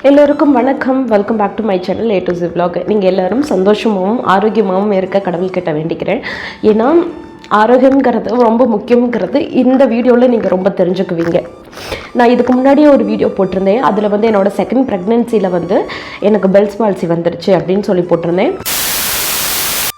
எல்லோருக்கும் வணக்கம். Welcome back to my channel A to Z vlog. நீங்கள் எல்லோரும் சந்தோஷமாகவும் ஆரோக்கியமாகவும் இருக்க கடவுள்கிட்ட வேண்டிக்கிறேன். ஏன்னா ஆரோக்கியங்கிறது ரொம்ப முக்கியங்கிறது இந்த வீடியோவில் நீங்கள் ரொம்ப தெரிஞ்சுக்குவீங்க. நான் இதுக்கு முன்னாடியே ஒரு வீடியோ போட்டிருந்தேன். அதில் வந்து என்னோடய செகண்ட் ப்ரெக்னென்சியில் வந்து எனக்கு பெல்ஸ் பால்சி வந்துருச்சு அப்படின்னு சொல்லி போட்டிருந்தேன்.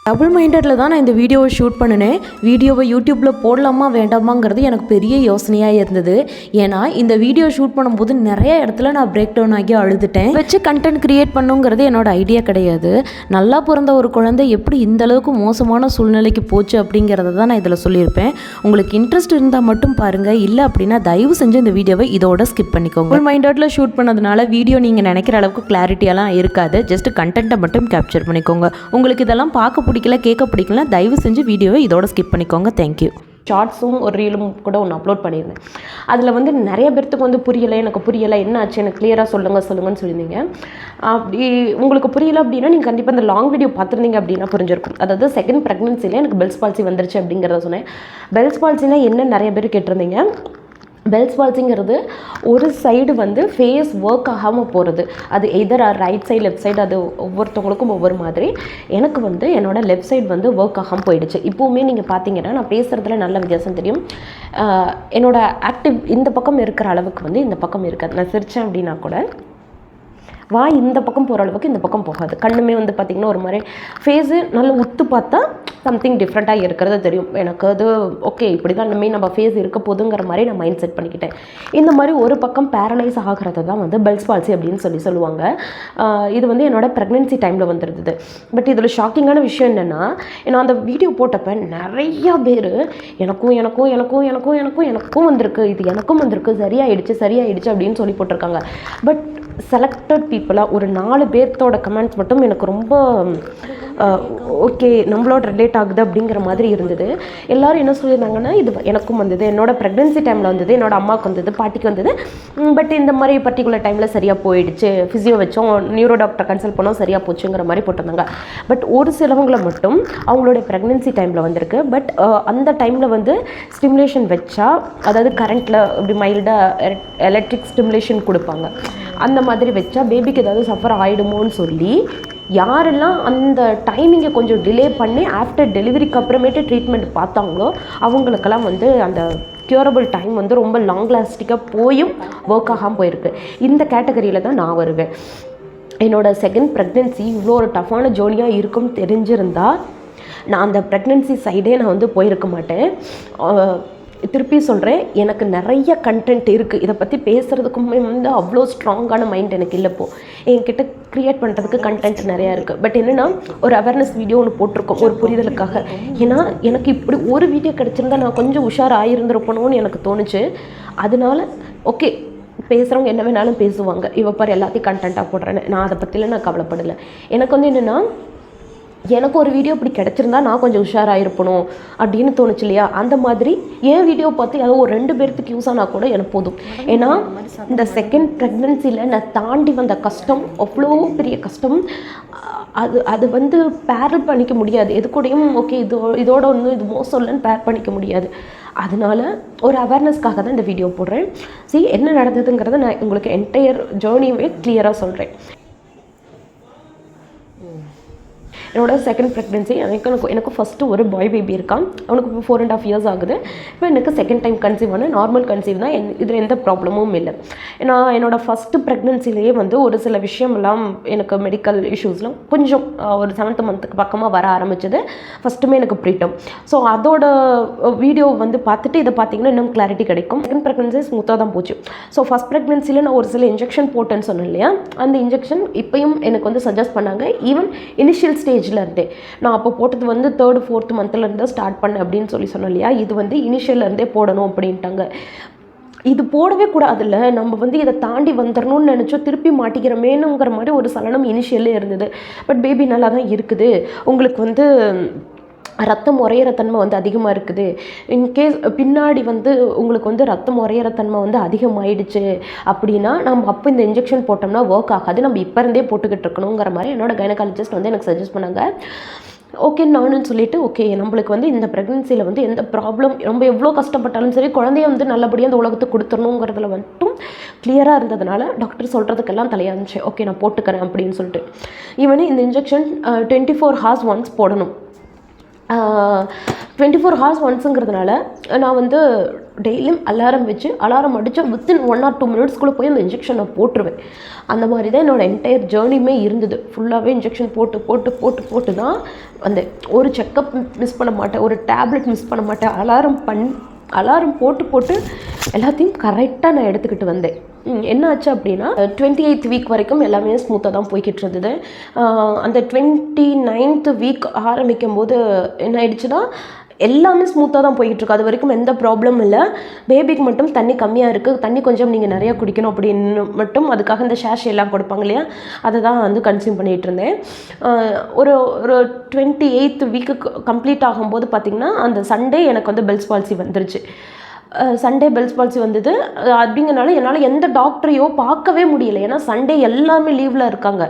டபுள் மைண்டடில் தான் நான் இந்த வீடியோவை ஷூட் பண்ணினேன். வீடியோவை யூடியூப்பில் போடலாமா வேண்டாமாங்கிறது எனக்கு பெரிய யோசனையாக இருந்தது. ஏன்னா இந்த வீடியோ ஷூட் பண்ணும்போது நிறைய இடத்துல நான் பிரேக் டவுன் ஆகி அழுதுட்டேன். வச்சு கண்டென்ட் கிரியேட் பண்ணுங்கிறது என்னோட ஐடியா கிடையாது. நல்லா பிறந்த ஒரு குழந்தை எப்படி இந்த அளவுக்கு மோசமான சூழ்நிலைக்கு போச்சு அப்படிங்கிறத தான் நான் இதில் சொல்லியிருப்பேன். உங்களுக்கு இன்ட்ரெஸ்ட் இருந்தால் மட்டும் பாருங்கள், இல்லை அப்படின்னா தயவு செஞ்சு இந்த வீடியோவை இதோட ஸ்கிப் பண்ணிக்கோங்க. டபுள் மைண்டடில் ஷூட் பண்ணதுனால வீடியோ நீங்கள் நினைக்கிற அளவுக்கு கிளாரிட்டியெல்லாம் இருக்காது. ஜஸ்ட் கண்டென்ட்டை மட்டும் கேப்சர் பண்ணிக்கோங்க. உங்களுக்கு இதெல்லாம் பார்க்க பிடிக்கல, கேட்க பிடிக்கல, தயவு செஞ்சு வீடியோவை இதோட ஸ்கிப் பண்ணிக்கோங்க. தேங்க்யூ. ஷார்ட்ஸும் ஒரு ரீலும் கூட ஒன்று அப்லோட் பண்ணியிருந்தேன். அதில் வந்து நிறைய பேர்த்துக்கு வந்து புரியலை, எனக்கு புரியலை, என்ன ஆச்சு எனக்கு கிளியராக சொல்லுங்கன்னு சொல்லியிருந்தீங்க. அப்படி உங்களுக்கு புரியலை அப்படின்னா நீங்கள் கண்டிப்பாக இந்த லாங் வீடியோ பார்த்துருந்தீங்க அப்படின்னா புரிஞ்சிருக்கும். அதாவது செகண்ட் ப்ரெக்னென்சியில் எனக்கு பெல்ஸ் பால்சி வந்துருச்சு அப்படிங்கிறத சொன்னேன். பெல்ஸ் பால்சினா என்ன நிறைய பேர் கேட்டிருந்தீங்க. பெல்ஸ் பால்சிங்கிறது ஒரு சைடு வந்து ஃபேஸ் ஒர்க் ஆகாமல் போகிறது. அது எதர் ரைட் சைடு லெஃப்ட் சைடு, அது ஒவ்வொருத்தவங்களுக்கும் ஒவ்வொரு மாதிரி. எனக்கு வந்து என்னோடய லெஃப்ட் சைடு வந்து ஒர்க் ஆகாமல் போயிடுச்சு. இப்போவுமே நீங்கள் பார்த்தீங்கன்னா நான் பேசுகிறதுல நல்ல வித்தியாசம் தெரியும். என்னோடய ஆக்டிவ் இந்த பக்கம் இருக்கிற அளவுக்கு வந்து இந்த பக்கம் இருக்காது. நான் சிரித்தேன் அப்படின்னா கூட வாய் இந்த பக்கம் போகிற அளவுக்கு இந்த பக்கம் போகாது. கண்ணுமே வந்து பார்த்திங்கன்னா ஒரு மாதிரி ஃபேஸு நல்லா உத்து பார்த்தா சம்திங் டிஃப்ரெண்ட்டாக இருக்கிறது தெரியும். எனக்கு அது ஓகே, இப்படி தான் இனிமேல் நம்ம ஃபேஸ் இருக்க போதுங்கிற மாதிரி நான் மைண்ட் செட் பண்ணிக்கிட்டேன். இந்த மாதிரி ஒரு பக்கம் பேரலைஸ் ஆகிறது தான் வந்து பெல்ஸ் பால்சி அப்படின்னு சொல்லுவாங்க. இது வந்து என்னோடய ப்ரெக்னென்சி டைமில் வந்துருந்தது. பட் இதில் ஷாக்கிங்கான விஷயம் என்னென்னா, நான் அந்த வீடியோ போட்டப்போ நிறையா பேர் எனக்கும் வந்திருக்கு, இது எனக்கும் வந்திருக்கு, சரியாயிடுச்சு அப்படின்னு சொல்லி போட்டிருக்காங்க. பட் செலக்டட் பீப்புளாக ஒரு 4 பேர்த்தோட கமெண்ட்ஸ் மட்டும் எனக்கு ரொம்ப ஓகே நம்மளோட ரிலேட் ஆகுது அப்படிங்கிற மாதிரி இருந்தது. எல்லோரும் என்ன சொல்லியிருந்தாங்கன்னா, இது எனக்கும் வந்தது, என்னோடய ப்ரெக்னென்சி டைமில் வந்தது, என்னோடய அம்மாவுக்கு வந்தது, பாட்டிக்கு வந்தது, பட் இந்த மாதிரி பர்டிகுலர் டைமில் சரியாக போயிடுச்சு, ஃபிசியோ வச்சோம், நியூரோ டாக்டர் கன்சல்ட் பண்ணோம், சரியாக போச்சுங்கிற மாதிரி போட்டிருந்தாங்க. பட் ஒரு சிலவங்களை மட்டும் அவங்களுடைய ப்ரெக்னென்சி டைமில் வந்திருக்கு. பட் அந்த டைமில் வந்து ஸ்டிமுலேஷன் வச்சா, அதாவது கரண்ட்டில் இப்படி மைல்டாக எலக்ட்ரிக் ஸ்டிமுலேஷன் கொடுப்பாங்க, அந்த மாதிரி வச்சா பேபிக்கு ஏதாவது சஃபர் ஆகிடுமோன்னு சொல்லி யாரெல்லாம் அந்த டைமிங்கை கொஞ்சம் டிலே பண்ணி ஆஃப்டர் டெலிவரிக்கு அப்புறமேட்டு ட்ரீட்மெண்ட் பார்த்தாங்களோ அவங்களுக்கெல்லாம் வந்து அந்த க்யூரபிள் டைம் வந்து ரொம்ப லாங் லாஸ்டிக்காக போயும் ஒர்க் ஆகாமல் போயிருக்கு. இந்த கேட்டகரியில் தான் நான் வருவேன். என்னோடய செகண்ட் ப்ரெக்னென்சி இவ்வளோ ஒரு டஃப்பான ஜோலியாக இருக்கும்னு தெரிஞ்சிருந்தால் நான் அந்த ப்ரெக்னென்சி சைடே நான் வந்து போயிருக்க மாட்டேன். திருப்பி சொல்கிறேன், எனக்கு நிறைய கண்டென்ட் இருக்குது. இதை பற்றி பேசுகிறதுக்குமே வந்து அவ்வளோ ஸ்ட்ராங்கான மைண்ட் எனக்கு இல்லைப்போ. என்கிட்ட க்ரியேட் பண்ணுறதுக்கு கண்டென்ட் நிறையா இருக்குது. பட் என்னென்னா ஒரு அவேர்னஸ் வீடியோ ஒன்று போட்டிருக்கோம் ஒரு புரிதலுக்காக. ஏன்னா எனக்கு இப்படி ஒரு வீடியோ கிடச்சிருந்தா நான் கொஞ்சம் உஷார் ஆகியிருந்திருப்பணும்னு எனக்கு தோணுச்சு. அதனால ஓகே, பேசுகிறவங்க என்ன வேணாலும் பேசுவாங்க, இவ பாரு எல்லாத்தையும் கண்டென்ட்டாக போடுறேன்னு. நான் அதை பற்றிலாம் நான் கவலைப்படலை. எனக்கு வந்து என்னென்னா, எனக்கு ஒரு வீடியோ இப்படி கிடச்சிருந்தா நான் கொஞ்சம் உஷாராயிருப்பணும் அப்படின்னு தோணுச்சு இல்லையா. அந்த மாதிரி என் வீடியோ பார்த்து ஏதோ ஒரு 2 பேர்த்துக்கு யூஸ் ஆனால் கூட எனக்கு போதும். ஏன்னா இந்த செகண்ட் ப்ரெக்னென்சியில் நான் தாண்டி வந்த கஷ்டம் அவ்வளோ பெரிய கஷ்டம். அது வந்து பேர் பண்ணிக்க முடியாது எது கூடயும். ஓகே, இதோட ஒன்று இது மோசம் இல்லைன்னு பேர் பண்ணிக்க முடியாது. அதனால் ஒரு அவேர்னஸ்க்காக தான் இந்த வீடியோ போடுறேன். என்ன நடந்ததுங்கிறத நான் உங்களுக்கு என்டையர் ஜேர்னியுமே கிளியராக சொல்கிறேன். என்னோட செகண்ட் ப்ரெக்னென்சி எனக்கு ஃபஸ்ட்டு ஒரு பாய் பேபி இருக்கான். அவனுக்கு இப்போ 4.5 years ஆகுது. இப்போ எனக்கு செகண்ட் டைம் கன்சீவ் ஆன நார்மல் கன்சீவ் தான். இதில் எந்த ப்ராப்ளமும் இல்லை. நான் என்னோடய ஃபஸ்ட்டு ப்ரெக்னென்சிலேயே வந்து ஒரு சில விஷயமெல்லாம் எனக்கு மெடிக்கல் இஷ்யூஸ்லாம் கொஞ்சம் ஒரு 7th month பக்கமாக வர ஆரம்பிச்சது. ஃபஸ்ட்டுமே எனக்கு ப்ரீடம். ஸோ அதோட வீடியோ வந்து பார்த்துட்டு இதை பார்த்தீங்கன்னா இன்னும் கிளாரிட்டி கிடைக்கும். செகண்ட் ப்ரெக்னென்சி ஸ்மூத்தாக தான் போச்சு. ஸோ ஃபஸ்ட் ப்ரெக்னென்சியில் நான் ஒரு சில இன்ஜெக்ஷன் போட்டேன்னு சொன்னேன் இல்லையா. அந்த இன்ஜெக்ஷன் இப்போயும் எனக்கு வந்து சஜஸ்ட் பண்ணாங்க. ஈவன் இனிஷியல் ஸ்டேஜில் இருந்தே நான் அப்போ போட்டது வந்து 3rd 4th monthலேருந்து ஸ்டார்ட் பண்ணேன் அப்படின்னு சொன்னேன் இல்லையா. இது வந்து இனிஷியல்லேருந்தே போடணும் அப்படின்ட்டாங்க. இது போடவே கூடாதுல்ல, நம்ம வந்து இதை தாண்டி வந்துடணும்னு நினச்சோம், திருப்பி மாட்டிக்கிறமேனுங்கிற மாதிரி ஒரு சலனம் இனிஷியல்லே இருந்தது. பட் பேபி நல்லா தான் இருக்குது, உங்களுக்கு வந்து ரத்தம் உறையிற தன்மை வந்து அதிகமாக இருக்குது, இன்கேஸ் பின்னாடி வந்து உங்களுக்கு வந்து ரத்தம் உறையிற தன்மை வந்து அதிகமாகிடுச்சு அப்படின்னா நம்ம அப்போ இந்த இன்ஜெக்ஷன் போட்டோம்னா ஒர்க் ஆகாது, நம்ம இப்போ இருந்தே போட்டுக்கிட்டு இருக்கணுங்கிற மாதிரி என்னோட கைனகாலஜிஸ்ட் வந்து எனக்கு சஜஸ்ட் பண்ணாங்க. ஓகேன்னு நானும் சொல்லிவிட்டு ஓகே நம்மளுக்கு வந்து இந்த ப்ரெக்னென்சியில் வந்து எந்த ப்ராப்ளம் நம்ம எவ்வளோ கஷ்டப்பட்டாலும் சரி குழந்தைய வந்து நல்லபடியாக அந்த உலகத்துக்கு கொடுத்துடணுங்கிறதுல மட்டும் கிளியராக இருந்ததுனால டாக்டர் சொல்கிறதுக்கெல்லாம் தலையாந்துச்சு. ஓகே நான் போட்டுக்கிறேன் அப்படின்னு சொல்லிட்டு. ஈவன் இந்த இன்ஜெக்ஷன் 24 hours ஒன்ஸ் போடணும். 24 hours ஒன்ஸுங்கிறதுனால நான் வந்து டெய்லியும் அலாரம் வச்சு அலாரம் அடித்து வித்தின் 1 or 2 minutesக்குள்ளே போய் அந்த இன்ஜெக்ஷன் நான் போட்டுருவேன். அந்த மாதிரி தான் என்னோடய என்டையர் ஜேர்னியுமே இருந்தது. ஃபுல்லாகவே இன்ஜெக்ஷன் போட்டு தான் அந்த ஒரு செக்கப் மிஸ் பண்ண மாட்டேன், ஒரு டேப்லெட் மிஸ் பண்ண மாட்டேன். அலாரம் போட்டு எல்லாத்தையும் கரெக்டாக நான் எடுத்துக்கிட்டு வந்தேன். என்ன ஆச்சு அப்படின்னா 28th வீக் வரைக்கும் எல்லாமே ஸ்மூத்தாக தான் போய்கிட்டு இருந்தது. அந்த 29th வீக் ஆரம்பிக்கும் போது என்ன ஆயிடுச்சுன்னா எல்லாமே ஸ்மூத்தாக தான் போய்கிட்டுருக்கு. அது வரைக்கும் எந்த ப்ராப்ளமும் இல்லை. பேபிக்கு மட்டும் தண்ணி கம்மியாக இருக்குது, தண்ணி கொஞ்சம் நீங்கள் நிறையா குடிக்கணும் அப்படின்னு மட்டும் அதுக்காக இந்த ஷேஷ் எல்லாம் கொடுப்பாங்க இல்லையா, அதை தான் வந்து கன்சியூம் பண்ணிகிட்டு இருந்தேன். ஒரு 28th வீக்கு கம்ப்ளீட் ஆகும்போது பார்த்திங்கன்னா அந்த சண்டே எனக்கு வந்து பெல்ஸ் பால்சி வந்துருச்சு. சண்டே பெல்ஸ் பால்சி வந்தது. அப்படிங்கிறனால என்னால் எந்த டாக்டரையோ பார்க்கவே முடியலை. ஏன்னா சண்டே எல்லாமே லீவில் இருக்காங்க.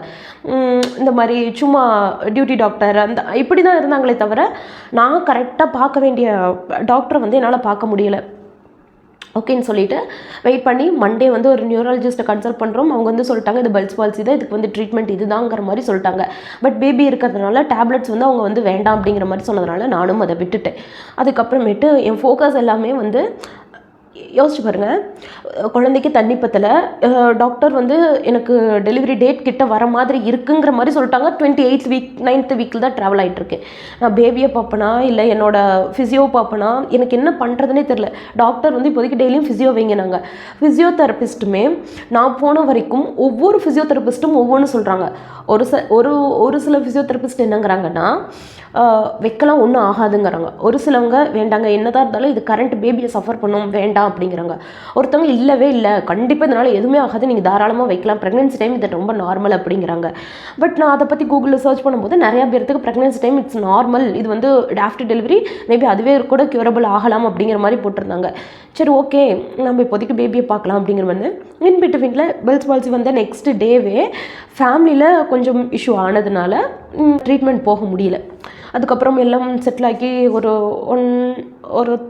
இந்த மாதிரி சும்மா டியூட்டி டாக்டர் அந்த இப்படி தான் இருந்தாங்களே தவிர நான் கரெக்டாக பார்க்க வேண்டிய டாக்டரை வந்து என்னால் பார்க்க முடியலை. ஓகேன்னு சொல்லிவிட்டு வெயிட் பண்ணி மண்டே வந்து ஒரு நியூராலஜிஸ்ட்டை கன்சல்ட் பண்ணுறோம். அவங்க வந்து சொல்லிட்டாங்க இது பெல்ஸ் பால்சி தான், இதுக்கு வந்து ட்ரீட்மெண்ட் இதுதாங்கிற மாதிரி சொல்லிட்டாங்க. பட் பேபி இருக்கிறதுனால டேப்லெட்ஸ் வந்து அவங்க வந்து வேண்டாம் அப்படிங்கிற மாதிரி சொன்னதுனால நானும் அதை விட்டுட்டேன். அதுக்கப்புறமேட்டு என் ஃபோக்கஸ் எல்லாமே வந்து யோசிச்சு பாருங்கள், குழந்தைக்கு தண்ணி பத்தலை. டாக்டர் வந்து எனக்கு டெலிவரி டேட் கிட்ட வர மாதிரி இருக்குங்கிற மாதிரி சொல்லிட்டாங்க. 28th வீக் 9th வீக்கில் தான் ட்ராவல் ஆகிட்டுருக்கேன். நான் பேபியை பார்ப்பேனா இல்லை என்னோடய ஃபிசியோ பார்ப்பேனா எனக்கு என்ன பண்ணுறதுனே தெரில. டாக்டர் வந்து இப்போதைக்கு டெய்லியும் ஃபிசியோ வைங்கினாங்க. ஃபிசியோதெரபிஸ்ட்டுமே நான் போன வரைக்கும் ஒவ்வொரு ஃபிசியோதெரபிஸ்ட்டும் ஒவ்வொன்று சொல்கிறாங்க. ஒரு சில ஃபிசியோதெரபிஸ்ட் என்னங்கிறாங்கன்னா வைக்கலாம் ஒன்றும் ஆகாதுங்கிறாங்க. ஒரு சிலவங்க வேண்டாங்க என்னதான் இருந்தாலும் இது கரண்ட் பேபியை சஃபர் பண்ணும் வேண்டாம் அப்படிங்கிறாங்க. ஒருத்தவங்க இல்லவே இல்லை கண்டிப்பாக இதனால் எதுவுமே ஆகாது, நீங்கள் தாராளமாக வைக்கலாம், ப்ரெக்னென்சி டைம் இது ரொம்ப நார்மல் அப்படிங்கிறாங்க. பட் நான் அதை பற்றி கூகுளில் சர்ச் பண்ணும்போது நிறையா பேர்த்துக்கு ப்ரெக்னென்சி டைம் இட்ஸ் நார்மல், இது வந்து ஆஃப்டர் டெலிவரி மேபி அதுவே கூட க்யூரபிள் ஆகலாம் அப்படிங்கிற மாதிரி போட்டிருந்தாங்க. சரி ஓகே நம்ம இப்போதைக்கு பேபியை பார்க்கலாம் அப்படிங்கிற வந்து இன் பிட்வீனில் பெல்ஸ் பால்சி வந்த நெக்ஸ்ட் டேவே ஃபேமிலியில் கொஞ்சம் இஷ்யூ ஆனதுனால ட்ரீட்மெண்ட் போக முடியல. அதுக்கப்புறம் எல்லாம் செட்டில் ஆகி ஒரு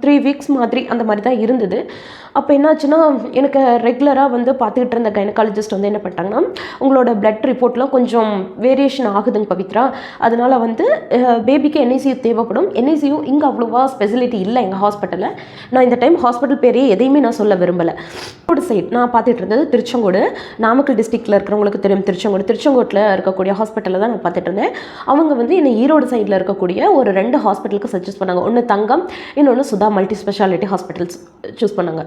3 வீக்ஸ் மாதிரி அந்த மாதிரி தான் இருந்தது. அப்போ என்னாச்சுன்னா எனக்கு ரெகுலராக வந்து பார்த்துக்கிட்டு இருந்த கைனகாலஜிஸ்ட் வந்து என்ன பண்ணிட்டாங்கன்னா உங்களோட பிளட் ரிப்போர்ட்லாம் கொஞ்சம் வேரியேஷன் ஆகுதுங்க பவித்ரா, அதனால் வந்து பேபிக்கு என்ஐசியூ தேவைப்படும். என்ஐசியூ இங்கே அவ்வளோவா ஸ்பெசிலிட்டி இல்லை எங்கள் ஹாஸ்பிட்டலில். நான் இந்த டைம் ஹாஸ்பிட்டல் பேரே எதையுமே நான் சொல்ல விரும்பலை. ஈரோடு சைட் நான் பார்த்துட்டு இருந்தது திருச்செங்கோடு, நாமக்கல் டிஸ்ட்ரிக்டில் இருக்கிறவங்களுக்கு தெரியும் திருச்செங்கோட்டில் இருக்கக்கூடிய ஹாஸ்பிட்டலில் தான் நான் பார்த்துட்டு இருந்தேன். அவங்க வந்து என்னை ஈரோடு சைடில் இருக்கக்கூடிய ஒரு 2 ஹாஸ்பிட்டலுக்கு சஜஸ்ட் பண்ணாங்க. ஒன்று தங்கம், இன்னொன்று Sudha multi speciality hospitals choose பண்ணாங்க.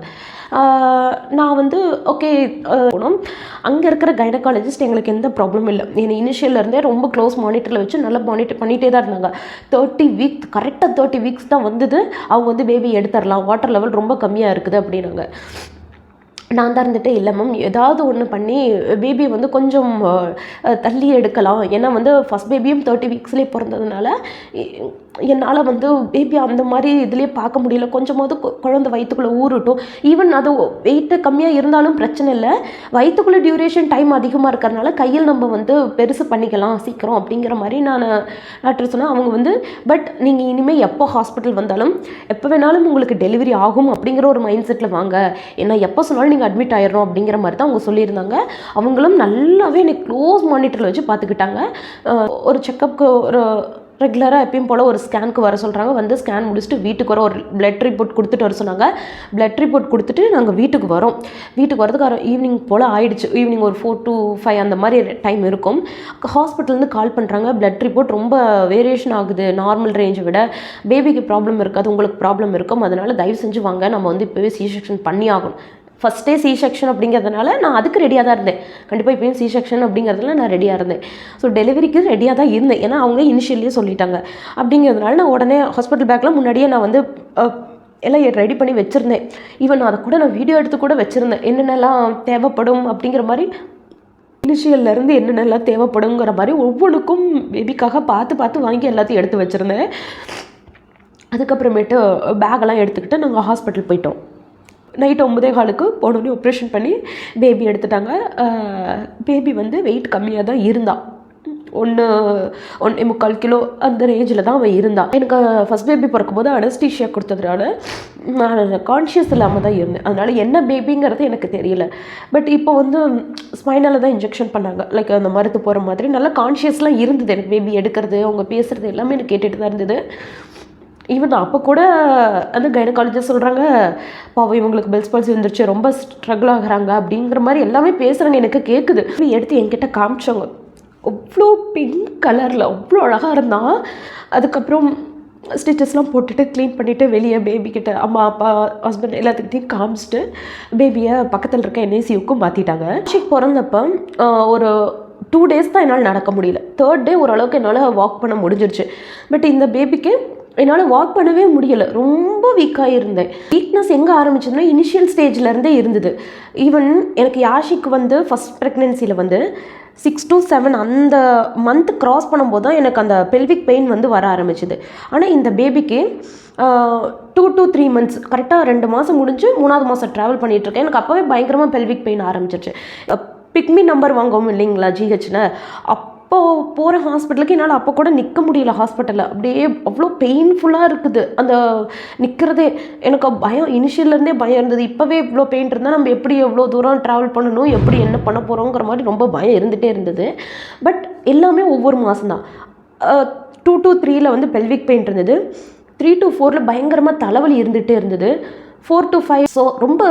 நான் வந்து ஓகே போனோம். அங்கே இருக்கிற கைனகாலஜிஸ்ட் எங்களுக்கு எந்த ப்ராப்ளமும் இல்லை. என்னை இனிஷியல்லேருந்தே ரொம்ப க்ளோஸ் மானிட்டரில் வச்சு நல்லா மானிட்டர் பண்ணிகிட்டே தான் இருந்தாங்க. 30 வீக்ஸ் கரெக்டாக 30 வீக்ஸ் தான் வந்தது. அவங்க வந்து பேபி எடுத்துடலாம், வாட்டர் லெவல் ரொம்ப கம்மியாக இருக்குது அப்படின்னாங்க. நான் தான் இருந்துட்டு இல்லை மேம் ஏதாவது ஒன்று பண்ணி பேபியை வந்து கொஞ்சம் தள்ளி எடுக்கலாம், ஏன்னா வந்து ஃபஸ்ட் பேபியும் 30 வீக்ஸ்லேயே பிறந்ததுனால என்னால் வந்து பேபி அந்த மாதிரி இதுலேயே பார்க்க முடியல. கொஞ்சமாவது குழந்தை வயிற்றுக்குள்ளே ஊறட்டும், ஈவன் அது வெயிட்டு கம்மியாக இருந்தாலும் பிரச்சனை இல்லை, வயிற்றுக்குள்ளே டியூரேஷன் டைம் அதிகமாக இருக்கிறதுனால கையில் நம்ம வந்து பெருசு பண்ணிக்கலாம் சீக்கிரம் அப்படிங்கிற மாதிரி நான் டாக்டர் சொன்னேன். அவங்க வந்து பட் நீங்கள் இனிமேல் எப்போ ஹாஸ்பிட்டல் வந்தாலும் எப்போ வேணாலும் உங்களுக்கு டெலிவரி ஆகும் அப்படிங்கிற ஒரு மைண்ட் செட்டில் வாங்க, ஏன்னா எப்போ சொன்னாலும் நீங்கள் அட்மிட் ஆயிடணும் அப்படிங்கிற மாதிரி தான் அவங்க சொல்லியிருந்தாங்க. அவங்களும் நல்லாவே என்னை க்ளோஸ் மானிட்டரில் வச்சு பார்த்துக்கிட்டாங்க. ஒரு செக்கப்புக்கு ஒரு ரெகுலராக எப்பயும் போல் ஒரு ஸ்கேனுக்கு வர சொல்கிறாங்க. வந்து ஸ்கேன் முடிச்சுட்டு வீட்டுக்கு வர ஒரு பிளட் ரிப்போர்ட் கொடுத்துட்டு வர சொன்னாங்க. பிளட் ரிப்போர்ட் கொடுத்துட்டு நாங்கள் வீட்டுக்கு வரோம். வீட்டுக்கு வரதுக்கு ஈவினிங் போல் ஆயிடுச்சு. ஈவினிங் ஒரு 4 to 5 அந்த மாதிரி டைம் இருக்கும். ஹாஸ்பிட்டல்லேருந்து கால் பண்ணுறாங்க, பிளட் ரிப்போர்ட் ரொம்ப வேரியேஷன் ஆகுது, நார்மல் ரேஞ்சை விட பேபிக்கு ப்ராப்ளம் இருக்காது, உங்களுக்கு ப்ராப்ளம் இருக்கும், அதனால் தயவு செஞ்சு வாங்க நம்ம வந்து இப்போவே சி செக்ஷன் பண்ணி ஆகணும். ஃபஸ்ட்டே சி செக்ஷன் அப்படிங்கிறதுனால நான் அதுக்கு ரெடியாக தான் இருந்தேன். கண்டிப்பாக இப்போயும் சி செக்ஷன் அப்படிங்கிறதுல நான் ரெடியாக இருந்தேன். ஸோ டெலிவரிக்கு ரெடியாக தான் இருந்தேன், ஏன்னா அவங்க இனிஷியலியே சொல்லிட்டாங்க. அப்படிங்கிறதுனால நான் உடனே ஹாஸ்பிட்டல் பேக்கில் முன்னாடியே நான் வந்து எல்லாம் ரெடி பண்ணி வச்சுருந்தேன். ஈவன் அதை கூட நான் வீடியோ எடுத்து கூட வச்சுருந்தேன், என்னென்னலாம் தேவைப்படும் அப்படிங்கிற மாதிரி இனிஷியல்லேருந்து என்னென்னலாம் தேவைப்படுங்கிற மாதிரி ஒவ்வொன்றுக்கும் பேபிக்காக பார்த்து வாங்கி எல்லாத்தையும் எடுத்து வச்சுருந்தேன். அதுக்கப்புறமேட்டு பேக்கெல்லாம் எடுத்துக்கிட்டு நாங்கள் ஹாஸ்பிட்டல் போயிட்டோம். நைட்டு 9:15 போனோடனே ஆப்ரேஷன் பண்ணி பேபி எடுத்துட்டாங்க. பேபி வந்து வெயிட் கம்மியாக தான் இருந்தான். 1.25 கிலோ அந்த ரேஞ்சில் தான் அவன் இருந்தான். எனக்கு ஃபஸ்ட் பேபி பிறக்கும்போது அனஸ்டீஷியா கொடுத்ததுனால நான் கான்ஷியஸ் இல்லாமல் தான் இருந்தேன். அதனால் என்ன பேபிங்கிறது எனக்கு தெரியல. பட் இப்போ வந்து ஸ்பைனலில் தான் இன்ஜெக்ஷன் பண்ணாங்க, லைக் அந்த மருந்து போகிற மாதிரி. நல்லா கான்ஷியஸ்லாம் இருந்தது எனக்கு. பேபி எடுக்கிறது, அவங்க பேசுகிறது எல்லாமே எனக்கு கேட்டுட்டு தான் இருந்தது. ஈவன் அப்போ கூட அந்த கைனகாலஜிஸ்ட் சொல்கிறாங்க, பாவம் இவங்களுக்கு பெல்ஸ் பால்சி வந்துருச்சு, ரொம்ப ஸ்ட்ரகிள் ஆகுறாங்க அப்படிங்கிற மாதிரி எல்லாமே பேசுகிறாங்க. எனக்கு கேட்குது. எடுத்து என்கிட்ட காமிச்சாங்க. அவ்வளோ பிங்க் கலரில் அவ்வளோ அழகாக இருந்தான். அதுக்கப்புறம் ஸ்டிச்சஸ்லாம் போட்டுட்டு க்ளீன் பண்ணிவிட்டு வெளியே பேபிக்கிட்ட அம்மா அப்பா ஹஸ்பண்ட் எல்லாத்துக்கிட்டையும் காமிச்சிட்டு பேபியை பக்கத்தில் இருக்க என்ஐசியூக்கும் மாற்றிட்டாங்க. ஷிக் பிறந்தப்போ ஒரு 2 days தான் என்னால் நடக்க முடியல. 3rd day ஓரளவுக்கு என்னால் வாக் பண்ண முடிஞ்சிருச்சு. பட் இந்த பேபிக்கு என்னால் வாக் பண்ணவே முடியலை. ரொம்ப வீக்காக இருந்தேன். வீக்னஸ் எங்கே ஆரம்பிச்சதுன்னா இனிஷியல் ஸ்டேஜ்லேருந்தே இருந்தது. ஈவன் எனக்கு யாஷிக்கு வந்து ஃபஸ்ட் ப்ரெக்னென்சியில் வந்து 6 to 7 அந்த மந்த் க்ராஸ் பண்ணும்போது தான் எனக்கு அந்த பெல்விக் பெயின் வந்து வர ஆரம்பிச்சிது. ஆனால் இந்த பேபிக்கு 2 to 3 months கரெக்டாக 2 மாதம் முடிஞ்சு 3ஆவது மாதம் ட்ராவல் பண்ணிகிட்ருக்கேன். எனக்கு அப்போவே பயங்கரமாக பெல்விக் பெயின் ஆரம்பிச்சிருச்சு. பிக்மி நம்பர் வாங்குவோம் இல்லைங்களா ஜிஹெச்சில், அப்போது போகிற ஹாஸ்பிட்டலுக்கு என்னால் அப்போ கூட நிற்க முடியல ஹாஸ்பிட்டலில். அப்படியே அவ்வளோ பெயின்ஃபுல்லாக இருக்குது அந்த நிற்கிறதே. எனக்கு பயம், இனிஷியல்லேருந்தே பயம் இருந்தது. இப்போவே இவ்வளோ பெயின் இருந்தால் நம்ம எப்படி எவ்வளோ தூரம் ட்ராவல் பண்ணணும், எப்படி என்ன பண்ண போகிறோங்கிற மாதிரி ரொம்ப பயம் இருந்துகிட்டே இருந்தது. பட் எல்லாமே ஒவ்வொரு மாதம் தான். 2 to 3 வந்து பெல்விக் பெயின் இருந்தது. 3 to 4 பயங்கரமாக தலைவலி இருந்துகிட்டே இருந்தது. 4 to 5 ஸோ ரொம்ப